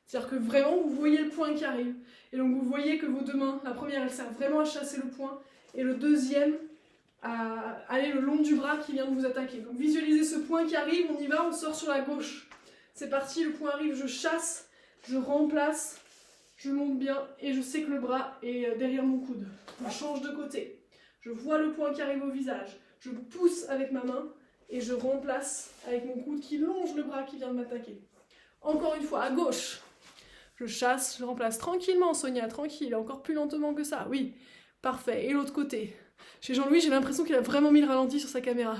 C'est-à-dire que vraiment, vous voyez le point qui arrive. Et donc, vous voyez que vos 2 mains, la première, elle sert vraiment à chasser le point, et le deuxième, à aller le long du bras qui vient de vous attaquer. Donc, visualisez ce point qui arrive, on y va, on sort sur la gauche. C'est parti, le point arrive, je chasse, je remplace, je monte bien, et je sais que le bras est derrière mon coude. Je change de côté. Je vois le point qui arrive au visage. Je pousse avec ma main, et je remplace avec mon coude qui longe le bras qui vient de m'attaquer. Encore une fois, à gauche. Je chasse, je remplace tranquillement, Sonia, tranquille, encore plus lentement que ça, oui, parfait. Et l'autre côté. Chez Jean-Louis, j'ai l'impression qu'il a vraiment mis le ralenti sur sa caméra.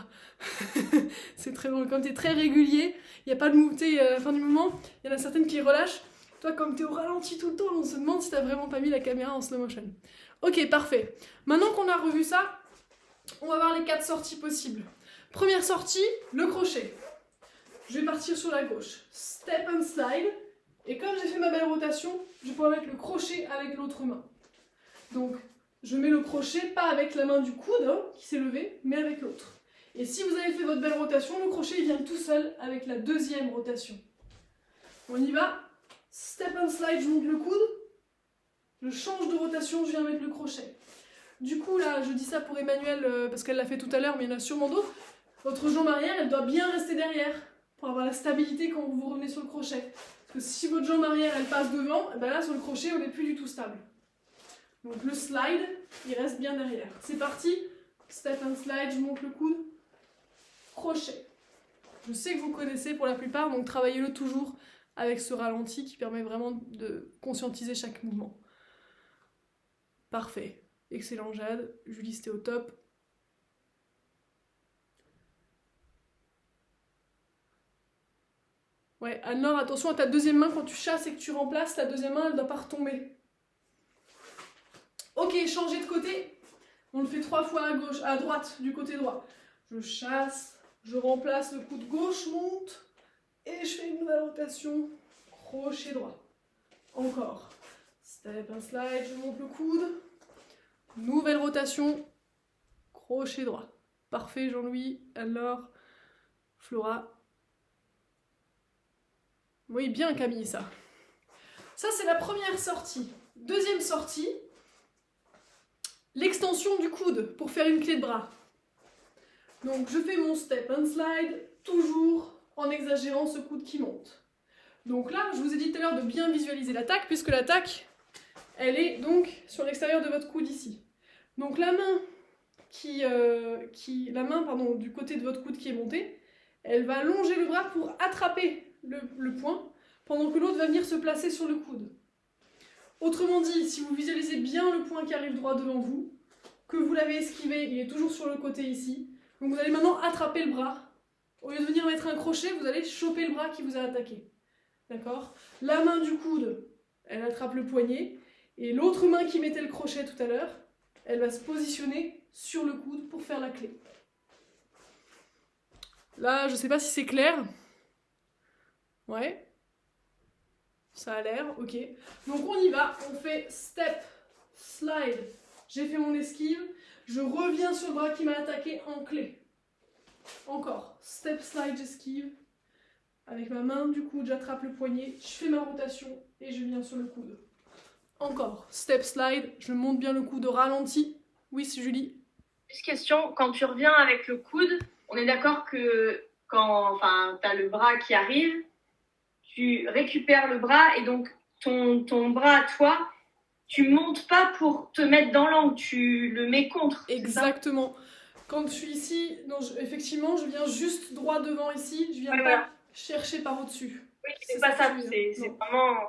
C'est très drôle, comme tu es très régulier, il n'y a pas de mouvement, à la fin du mouvement, il y en a certaines qui relâchent. Toi, comme tu es au ralenti tout le temps, on se demande si tu n'as vraiment pas mis la caméra en slow motion. Ok, parfait. Maintenant qu'on a revu ça, on va voir les 4 sorties possibles. Première sortie, le crochet. Je vais partir sur la gauche. Step and slide. Et comme j'ai fait ma belle rotation, je peux mettre le crochet avec l'autre main. Donc, je mets le crochet, pas avec la main du coude hein, qui s'est levé, mais avec l'autre. Et si vous avez fait votre belle rotation, le crochet il vient tout seul avec la deuxième rotation. On y va. Step and slide, je monte le coude. Je change de rotation, je viens mettre le crochet. Du coup, là, je dis ça pour Emmanuel parce qu'elle l'a fait tout à l'heure, mais il y en a sûrement d'autres. Votre jambe arrière, elle doit bien rester derrière pour avoir la stabilité quand vous revenez sur le crochet. Parce que si votre jambe arrière, elle passe devant, ben là, sur le crochet, on n'est plus du tout stable. Donc le slide, il reste bien derrière. C'est parti. Step and slide, je monte le coude. Crochet. Je sais que vous connaissez pour la plupart, donc travaillez-le toujours avec ce ralenti qui permet vraiment de conscientiser chaque mouvement. Parfait. Excellent Jade. Julie, c'était au top. Ouais, Anne-Laure, attention à ta deuxième main quand tu chasses et que tu remplaces, la deuxième main, elle ne doit pas retomber. Ok, changez de côté. On le fait 3 fois à droite, du côté droit. Je chasse, je remplace le coude gauche, monte, et je fais une nouvelle rotation, crochet droit. Encore. Step and slide, je monte le coude. Nouvelle rotation, crochet droit. Parfait, Jean-Louis. Alors, Flora. Oui, bien Camille, ça. Ça, c'est la première sortie. Deuxième sortie, l'extension du coude pour faire une clé de bras. Donc, je fais mon step and slide, toujours en exagérant ce coude qui monte. Donc là, je vous ai dit tout à l'heure de bien visualiser l'attaque, puisque l'attaque, elle est donc sur l'extérieur de votre coude ici. Donc la main du côté de votre coude qui est montée, elle va longer le bras pour attraper le poing, pendant que l'autre va venir se placer sur le coude. Autrement dit, si vous visualisez bien le poing qui arrive droit devant vous, que vous l'avez esquivé, il est toujours sur le côté ici, donc vous allez maintenant attraper le bras. Au lieu de venir mettre un crochet, vous allez choper le bras qui vous a attaqué. D'accord? La main du coude, elle attrape le poignet, et l'autre main qui mettait le crochet tout à l'heure, elle va se positionner sur le coude pour faire la clé. Là, je ne sais pas si c'est clair. Ouais. Ça a l'air, ok. Donc on y va, on fait step, slide. J'ai fait mon esquive, je reviens sur le bras qui m'a attaqué en clé. Encore, step, slide, j'esquive. Avec ma main du coude, j'attrape le poignet, je fais ma rotation et je viens sur le coude. Encore, step, slide, je monte bien le coude au ralenti. Oui, c'est Julie. Juste question, quand tu reviens avec le coude, on est d'accord que quand tu as le bras qui arrive, tu récupères le bras et donc ton bras à toi, tu montes pas pour te mettre dans l'angle, tu le mets contre. Exactement. Quand je suis ici, non, effectivement, je viens juste droit devant ici, je viens pas chercher par au-dessus. Oui, c'est pas ça, c'est vraiment...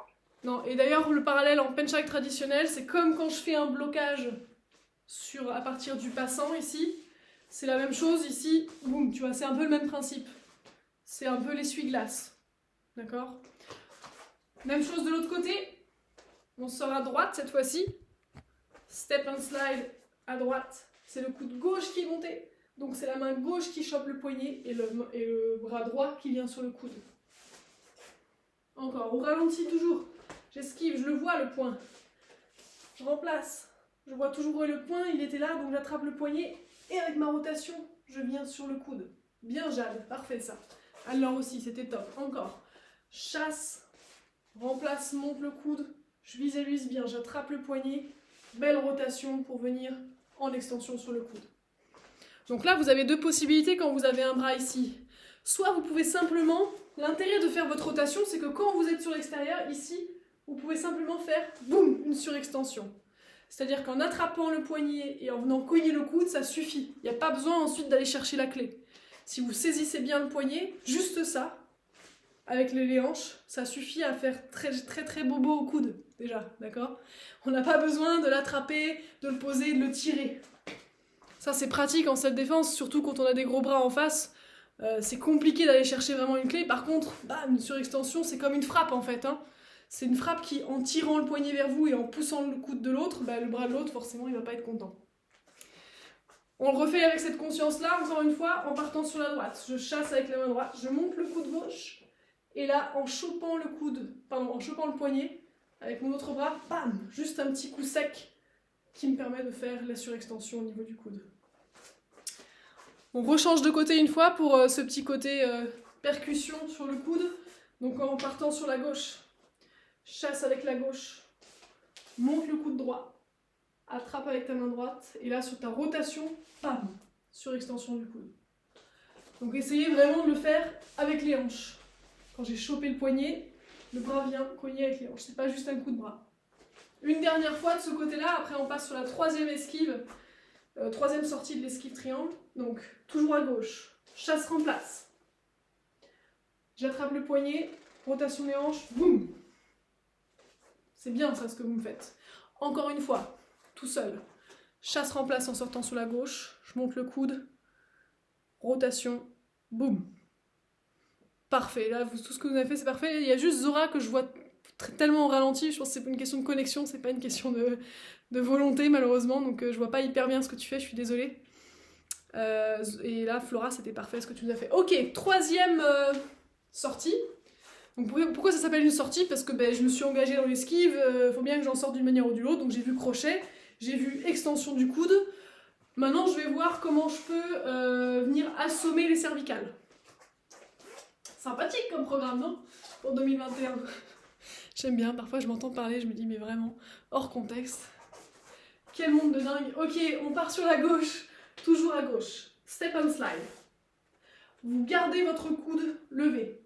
Non, et d'ailleurs, le parallèle en penchak traditionnel, c'est comme quand je fais un blocage à partir du passant ici, c'est la même chose ici, boum, tu vois, c'est un peu le même principe. C'est un peu l'essuie-glace. D'accord? Même chose de l'autre côté. On sort à droite cette fois-ci. Step and slide à droite. C'est le coude gauche qui est monté. Donc c'est la main gauche qui chope le poignet et le bras droit qui vient sur le coude. Encore, au ralenti toujours. J'esquive, je le vois le point. Je remplace. Je vois toujours le point, il était là, donc j'attrape le poignet. Et avec ma rotation, je viens sur le coude. Bien Jade, parfait ça. Alors aussi, c'était top. Encore. Chasse, remplace, monte le coude. Je visualise bien, j'attrape le poignet. Belle rotation pour venir en extension sur le coude. Donc là, vous avez deux possibilités quand vous avez un bras ici. Soit vous pouvez simplement... L'intérêt de faire votre rotation, c'est que quand vous êtes sur l'extérieur, ici, vous pouvez simplement faire, boum, une surextension. C'est-à-dire qu'en attrapant le poignet et en venant cogner le coude, ça suffit. Il n'y a pas besoin ensuite d'aller chercher la clé. Si vous saisissez bien le poignet, juste ça, avec les hanches, ça suffit à faire très très très bobo au coude, déjà, d'accord? On n'a pas besoin de l'attraper, de le poser, de le tirer. Ça c'est pratique en self-défense, surtout quand on a des gros bras en face. C'est compliqué d'aller chercher vraiment une clé. Par contre, une surextension, c'est comme une frappe en fait. Hein. C'est une frappe qui, en tirant le poignet vers vous et en poussant le coude de l'autre, le bras de l'autre, forcément, il va pas être content. On le refait avec cette conscience-là, encore une fois, en partant sur la droite. Je chasse avec la main droite, je monte le coude gauche, et là, en chopant le poignet, avec mon autre bras, bam, juste un petit coup sec qui me permet de faire la surextension au niveau du coude. On rechange de côté une fois pour ce petit côté percussion sur le coude. Donc en partant sur la gauche, chasse avec la gauche, monte le coude droit, attrape avec ta main droite, et là sur ta rotation, bam, surextension du coude. Donc essayez vraiment de le faire avec les hanches. Quand j'ai chopé le poignet, le bras vient cogner avec les hanches, c'est pas juste un coup de bras. Une dernière fois de ce côté-là, après on passe sur la troisième esquive, troisième sortie de l'esquive triangle, donc toujours à gauche, chasse remplace. J'attrape le poignet, rotation des hanches, boum. C'est bien ça ce que vous me faites. Encore une fois, tout seul. Chasse remplace en sortant sur la gauche, je monte le coude, rotation, boum. Parfait, là tout ce que vous avez fait c'est parfait. Il y a juste Zora que je vois tellement au ralenti, je pense que c'est une question de connexion, c'est pas une question de volonté malheureusement, donc je vois pas hyper bien ce que tu fais, je suis désolée. Et là, Flora, c'était parfait ce que tu nous as fait. Ok, troisième sortie. Donc pourquoi ça s'appelle une sortie? Parce que je me suis engagée dans l'esquive, faut bien que j'en sorte d'une manière ou d'une autre, donc j'ai vu crochet, j'ai vu extension du coude. Maintenant, je vais voir comment je peux venir assommer les cervicales. Sympathique comme programme, non? Pour 2021. J'aime bien, parfois je m'entends parler, je me dis mais vraiment, hors contexte. Quel monde de dingue. Ok, on part sur la gauche, toujours à gauche. Step and slide. Vous gardez votre coude levé.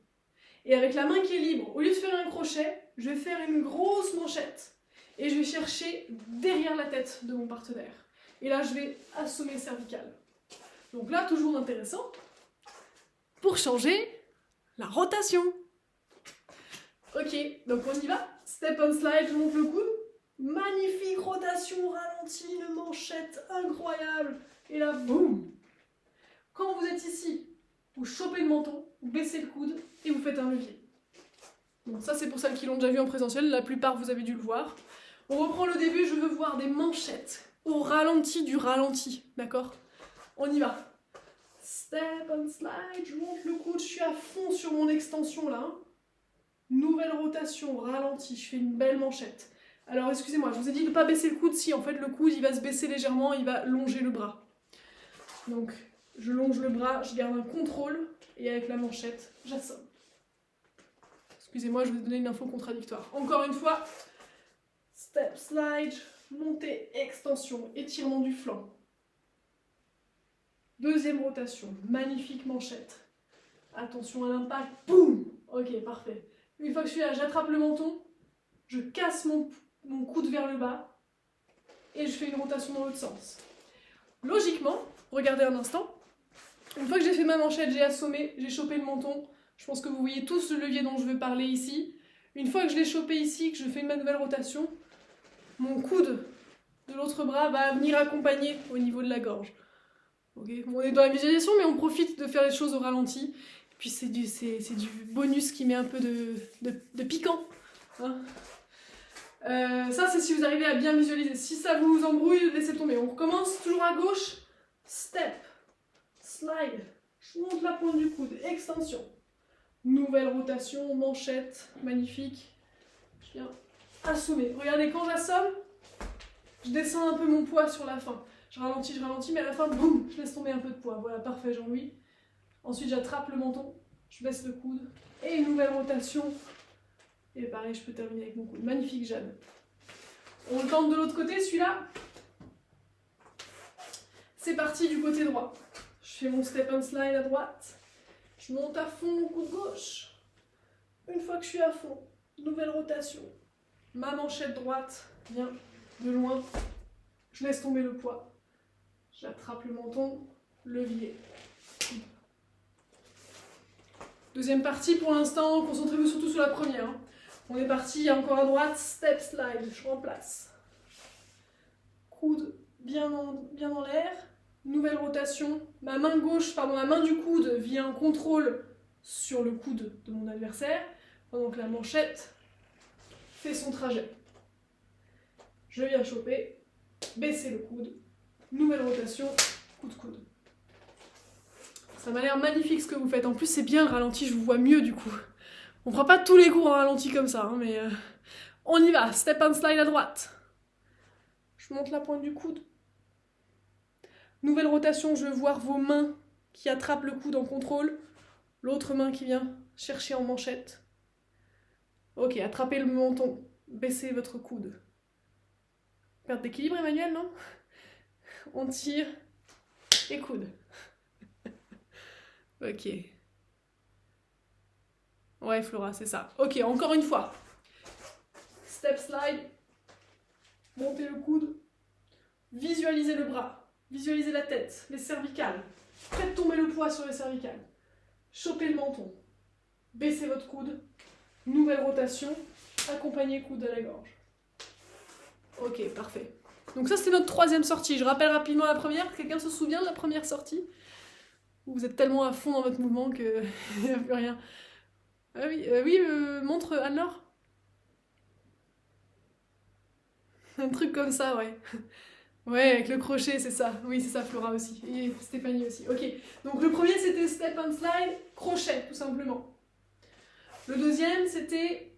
Et avec la main qui est libre, au lieu de faire un crochet, je vais faire une grosse manchette. Et je vais chercher derrière la tête de mon partenaire. Et là, je vais assommer le cervical. Donc là, toujours intéressant. Pour changer, la rotation. Ok, donc on y va. Step and slide, je monte le coude. Magnifique rotation, ralenti, une manchette incroyable. Et là, boum. Quand vous êtes ici, vous chopez le menton, vous baissez le coude et vous faites un levier. Bon, ça c'est pour celles qui l'ont déjà vu en présentiel, la plupart vous avez dû le voir. On reprend le début, je veux voir des manchettes au ralenti du ralenti, d'accord? On y va. Step and slide, je monte le coude, je suis à fond sur mon extension là. Nouvelle rotation, ralenti, je fais une belle manchette. Alors excusez-moi, je vous ai dit de ne pas baisser le coude, si en fait le coude il va se baisser légèrement, il va longer le bras. Donc je longe le bras, je garde un contrôle et avec la manchette, j'assomme. Excusez-moi, je vais vous donner une info contradictoire. Encore une fois, step, slide, montée, extension, étirement du flanc. Deuxième rotation, magnifique manchette. Attention à l'impact, boum. Ok, parfait. Une fois que je suis là, j'attrape le menton, je casse mon coude vers le bas et je fais une rotation dans l'autre sens. Logiquement, regardez un instant, une fois que j'ai fait ma manchette, j'ai assommé, j'ai chopé le menton, je pense que vous voyez tous le levier dont je veux parler ici. Une fois que je l'ai chopé ici, que je fais ma nouvelle rotation, mon coude de l'autre bras va venir accompagner au niveau de la gorge. Okay. Bon, on est dans la visualisation, mais on profite de faire les choses au ralenti. Et puis c'est du bonus qui met un peu de piquant. Hein. Ça, c'est si vous arrivez à bien visualiser. Si ça vous embrouille, laissez tomber. On recommence toujours à gauche. Step, slide, je monte la pointe du coude, extension. Nouvelle rotation, manchette, magnifique. Je viens assommer. Regardez, quand j'assomme, je descends un peu mon poids sur la fin. Je ralentis, mais à la fin, boum, je laisse tomber un peu de poids. Voilà, parfait, Jean-Louis. Ensuite, j'attrape le menton, je baisse le coude. Et une nouvelle rotation. Et pareil, je peux terminer avec mon coude. Magnifique, Jeanne. On le tente de l'autre côté, celui-là. C'est parti du côté droit. Je fais mon step and slide à droite. Je monte à fond mon coude gauche. Une fois que je suis à fond, nouvelle rotation. Ma manchette droite vient de loin. Je laisse tomber le poids. J'attrape le menton, levier. Deuxième partie pour l'instant, concentrez-vous surtout sur la première. Hein. On est parti, encore à droite, step slide, je remplace. Coude bien dans l'air. Nouvelle rotation. Ma main gauche, pardon, la main du coude vient en contrôle sur le coude de mon adversaire, pendant que la manchette fait son trajet. Je viens choper, baisser le coude. Nouvelle rotation, coude-coude. Ça m'a l'air magnifique ce que vous faites. En plus, c'est bien le ralenti, je vous vois mieux du coup. On fera pas tous les cours en ralenti comme ça, hein, mais on y va. Step and slide à droite. Je monte la pointe du coude. Nouvelle rotation, je veux voir vos mains qui attrapent le coude en contrôle. L'autre main qui vient chercher en manchette. Ok, attrapez le menton. Baissez votre coude. Perte d'équilibre, Emmanuel, non? On tire et coude. Ok. Ouais, Flora, c'est ça. Ok, encore une fois. Step slide. Montez le coude. Visualisez le bras. Visualisez la tête, les cervicales. Faites tomber le poids sur les cervicales. Chopez le menton. Baissez votre coude. Nouvelle rotation. Accompagnez coude à la gorge. Ok, parfait. Donc ça, c'était notre troisième sortie. Je rappelle rapidement la première. Quelqu'un se souvient de la première sortie? Vous êtes tellement à fond dans votre mouvement qu'il n'y a plus rien. Ah oui, montre Anne-Laure. Un truc comme ça, ouais. Ouais, avec le crochet, c'est ça. Oui, c'est ça, Flora aussi. Et Stéphanie aussi. Ok. Donc le premier, c'était step and slide, crochet, tout simplement. Le deuxième, c'était...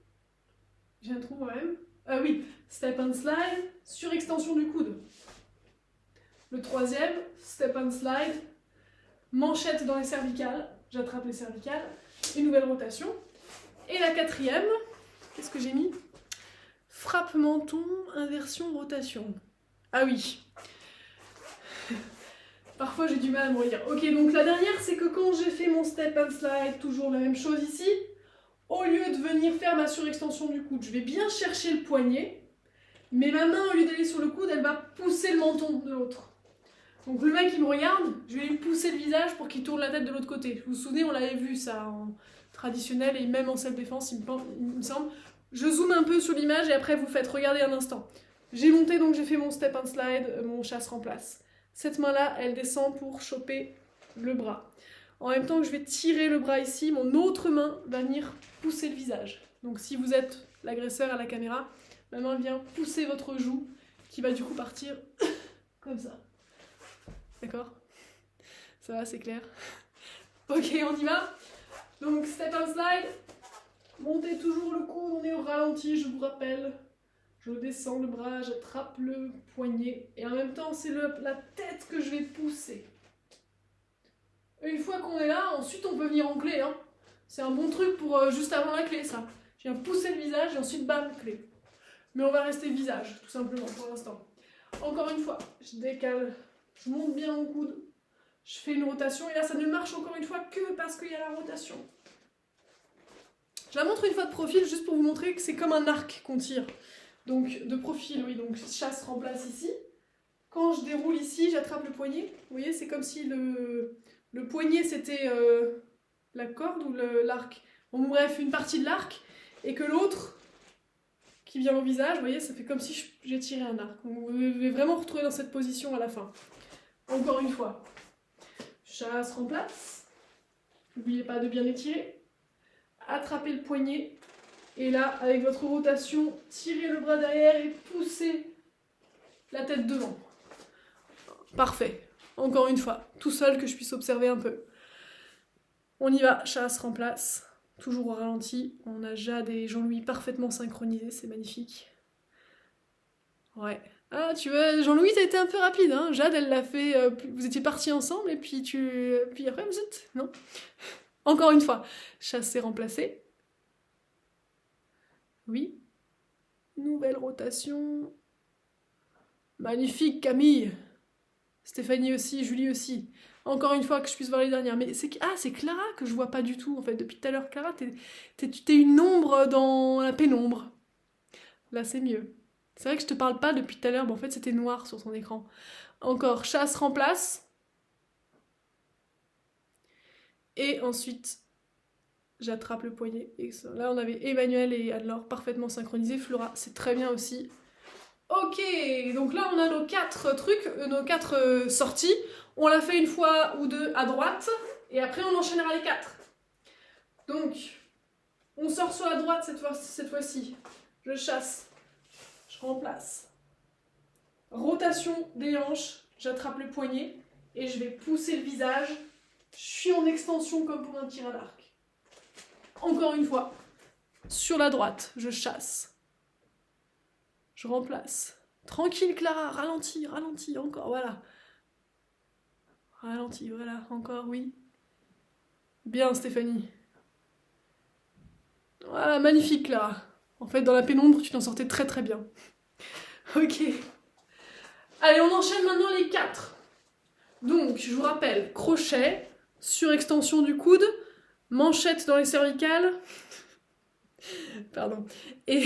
J'ai un trou quand même. Oui, step and slide, surextension du coude. Le troisième, step and slide, manchette dans les cervicales. J'attrape les cervicales. Une nouvelle rotation. Et la quatrième, qu'est-ce que j'ai mis? Frappe menton, inversion, rotation. Ah oui. Parfois j'ai du mal à me relire. Ok, donc la dernière, c'est que quand j'ai fait mon step and slide, toujours la même chose ici, au lieu de venir faire ma surextension du coude, je vais bien chercher le poignet, mais ma main, au lieu d'aller sur le coude, elle va pousser le menton de l'autre. Donc le mec, il me regarde, je vais lui pousser le visage pour qu'il tourne la tête de l'autre côté. Vous vous souvenez, on l'avait vu ça en traditionnel et même en self-défense, il me semble. Je zoome un peu sur l'image et après vous faites regarder un instant. J'ai monté, donc j'ai fait mon step and slide, mon chasse remplace. Cette main-là, elle descend pour choper le bras. En même temps que je vais tirer le bras ici, mon autre main va venir pousser le visage. Donc si vous êtes l'agresseur à la caméra, ma main vient pousser votre joue qui va du coup partir comme ça. D'accord? Ça va, c'est clair? Ok, on y va? Donc step and slide. Montez toujours le coude, on est au ralenti, je vous rappelle. Je descends le bras, j'attrape le poignet. Et en même temps, c'est la tête que je vais pousser. Une fois qu'on est là, ensuite on peut venir en clé. Hein. C'est un bon truc pour juste avant la clé, ça. Je viens pousser le visage et ensuite bam, clé. Mais on va rester visage, tout simplement, pour l'instant. Encore une fois, je décale, je monte bien mon coude. Je fais une rotation. Et là, ça ne marche encore une fois que parce qu'il y a la rotation. Je la montre une fois de profil, juste pour vous montrer que c'est comme un arc qu'on tire. Donc, de profil, oui, donc chasse remplace ici. Quand je déroule ici, j'attrape le poignet. Vous voyez, c'est comme si le poignet, c'était la corde ou l'arc. Bon, bref, une partie de l'arc. Et que l'autre, qui vient au visage, vous voyez, ça fait comme si j'ai tiré un arc. Donc, vous devez vraiment retrouver dans cette position à la fin. Encore une fois. Chasse remplace. N'oubliez pas de bien étirer. Attrapez le poignet. Et là, avec votre rotation, tirez le bras derrière et poussez la tête devant. Parfait. Encore une fois, tout seul que je puisse observer un peu. On y va, chasse remplace. Toujours au ralenti. On a Jade et Jean-Louis parfaitement synchronisés, c'est magnifique. Ouais. Ah, tu vois, Jean-Louis, t'as été un peu rapide, hein. Jade, elle l'a fait... vous étiez partis ensemble et puis puis après, vous êtes... Non. Encore une fois, chasser, remplacer. Oui. Nouvelle rotation. Magnifique, Camille. Stéphanie aussi, Julie aussi. Encore une fois que je puisse voir les dernières. Mais c'est Clara que je vois pas du tout, en fait. Depuis tout à l'heure, Clara, t'es une ombre dans la pénombre. Là, c'est mieux. C'est vrai que je te parle pas depuis tout à l'heure, mais en fait, c'était noir sur son écran. Encore, chasse, remplace. Et ensuite, j'attrape le poignet. Et là, on avait Emmanuel et Anne-Laure parfaitement synchronisés. Flora, c'est très bien aussi. Ok, donc là, on a nos 4 trucs, nos 4 sorties. On l'a fait une fois ou deux à droite. Et après, on enchaînera les 4. Donc, on sort sur la droite cette fois-ci. Je chasse. Je remplace. Rotation des hanches. J'attrape le poignet. Et je vais pousser le visage. Je suis en extension comme pour un tir à l'arc. Encore une fois. Sur la droite, je chasse. Je remplace. Tranquille, Clara. Ralentis, ralentis. Encore, voilà. Ralentis, voilà. Encore, oui. Bien, Stéphanie. Voilà, magnifique, Clara. En fait, dans la pénombre, tu t'en sortais très très bien. Ok. Allez, on enchaîne maintenant les 4. Donc, je vous rappelle, crochet, surextension du coude, manchette dans les cervicales. Pardon. Et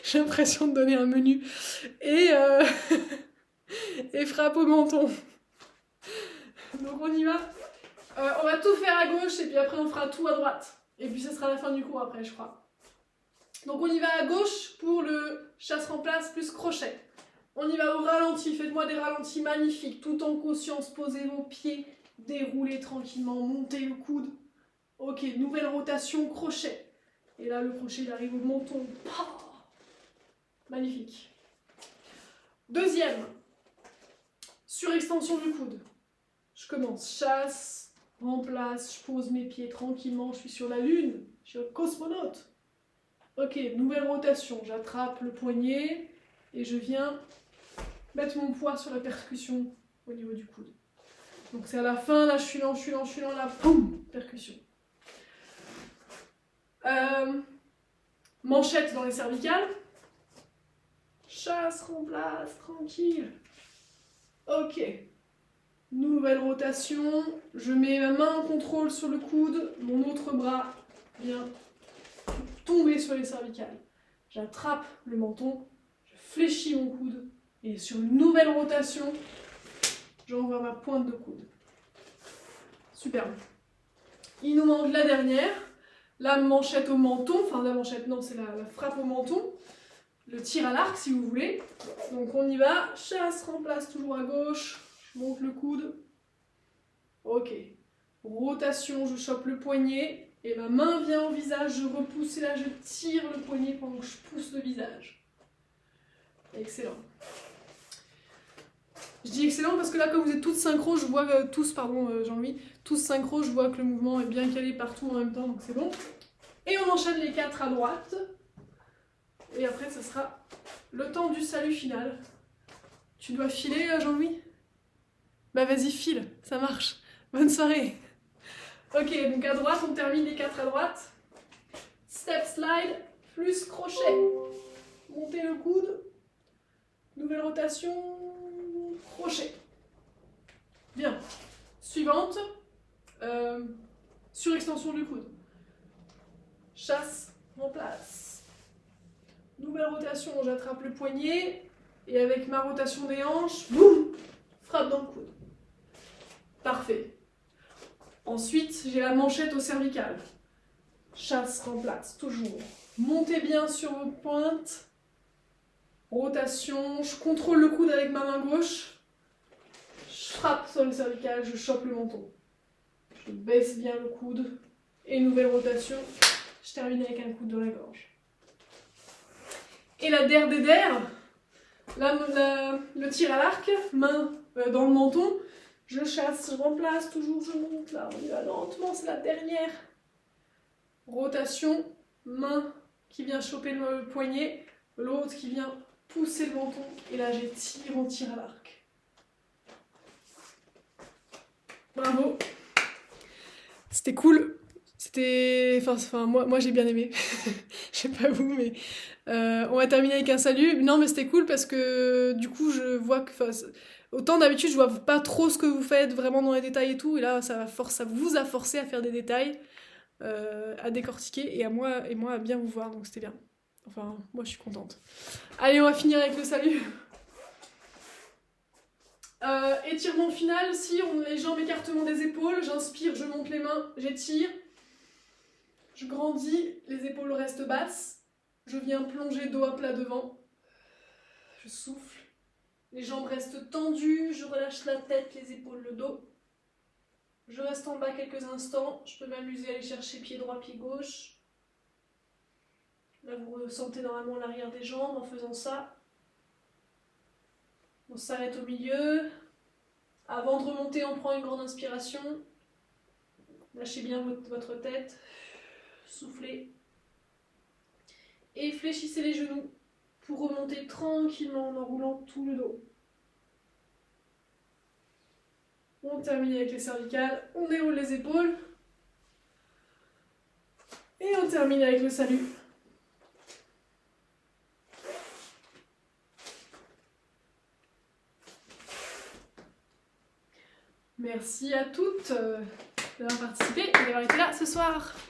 j'ai l'impression de donner un menu. Et frappe au menton. Donc on y va. On va tout faire à gauche et puis après on fera tout à droite. Et puis ce sera la fin du cours après, je crois. Donc on y va à gauche pour le chasse-remplace plus crochet. On y va au ralenti. Faites-moi des ralentis magnifiques. Tout en conscience, posez vos pieds. Déroulez tranquillement. Montez le coude. Ok, nouvelle rotation, crochet. Et là, le crochet, il arrive au menton. Oh, magnifique. Deuxième, surextension du coude. Je commence, chasse, remplace, je pose mes pieds tranquillement, je suis sur la lune, je suis un cosmonaute. Ok, nouvelle rotation, j'attrape le poignet et je viens mettre mon poids sur la percussion au niveau du coude. Donc c'est à la fin, là je suis lent, là, boum, percussion. Manchette dans les cervicales. Chasse, remplace, tranquille. Ok. Nouvelle rotation. Je mets ma main en contrôle sur le coude. Mon autre bras vient tomber sur les cervicales. J'attrape le menton. Je fléchis mon coude. Et sur une nouvelle rotation, j'envoie ma pointe de coude. Superbe. Il nous manque la dernière. La manchette au menton. Enfin, la manchette, non, c'est la frappe au menton. Le tir à l'arc, si vous voulez. Donc on y va. Chasse, remplace toujours à gauche. Je monte le coude. Ok. Rotation, je chope le poignet. Et ma main vient au visage, je repousse et là je tire le poignet pendant que je pousse le visage. Excellent. Je dis excellent parce que là, comme vous êtes toutes synchro, je vois tous, pardon Jean-Louis, tous synchro, je vois que le mouvement est bien calé partout en même temps, donc c'est bon. Et on enchaîne les 4 à droite. Et après, ce sera le temps du salut final. Tu dois filer, Jean-Louis? Bah vas-y, file, ça marche. Bonne soirée. Ok, donc à droite, on termine les 4 à droite. Step slide, plus crochet. Montez le coude. Nouvelle rotation, crochet. Bien. Suivante, surextension du coude. Chasse, remplace. Nouvelle rotation, j'attrape le poignet et avec ma rotation des hanches, boum, frappe dans le coude. Parfait. Ensuite, j'ai la manchette au cervical. Chasse, remplace, toujours. Montez bien sur vos pointes. Rotation, je contrôle le coude avec ma main gauche. Je frappe sur le cervical, je chope le menton. Je baisse bien le coude. Et nouvelle rotation, je termine avec un coude dans la gorge. Et la der des der, le tir à l'arc, main dans le menton. Je chasse, je remplace, toujours je monte là, on y va lentement, c'est la dernière. Rotation, main qui vient choper le poignet, l'autre qui vient pousser le menton, et là j'étire, on tire à l'arc. Bravo. C'était cool. C'était... Enfin moi j'ai bien aimé. Je sais pas vous, mais... on va terminer avec un salut. Non, mais c'était cool parce que du coup je vois que... Autant d'habitude, je vois pas trop ce que vous faites vraiment dans les détails et tout, et là, ça vous a forcé à faire des détails, à décortiquer, et moi à bien vous voir, donc c'était bien. Enfin, moi je suis contente. Allez, on va finir avec le salut. Étirement final, si on les jambes, écartement des épaules, j'inspire, je monte les mains, j'étire, je grandis, les épaules restent basses, je viens plonger dos à plat devant, je souffle. Les jambes restent tendues, je relâche la tête, les épaules, le dos. Je reste en bas quelques instants, je peux m'amuser à aller chercher pied droit, pied gauche. Là, vous ressentez normalement l'arrière des jambes en faisant ça. On s'arrête au milieu. Avant de remonter, on prend une grande inspiration. Lâchez bien votre tête. Soufflez. Et fléchissez les genoux pour remonter tranquillement en enroulant tout le dos. On termine avec les cervicales, on déroule les épaules. Et on termine avec le salut. Merci à toutes d'avoir participé et d'avoir été là ce soir.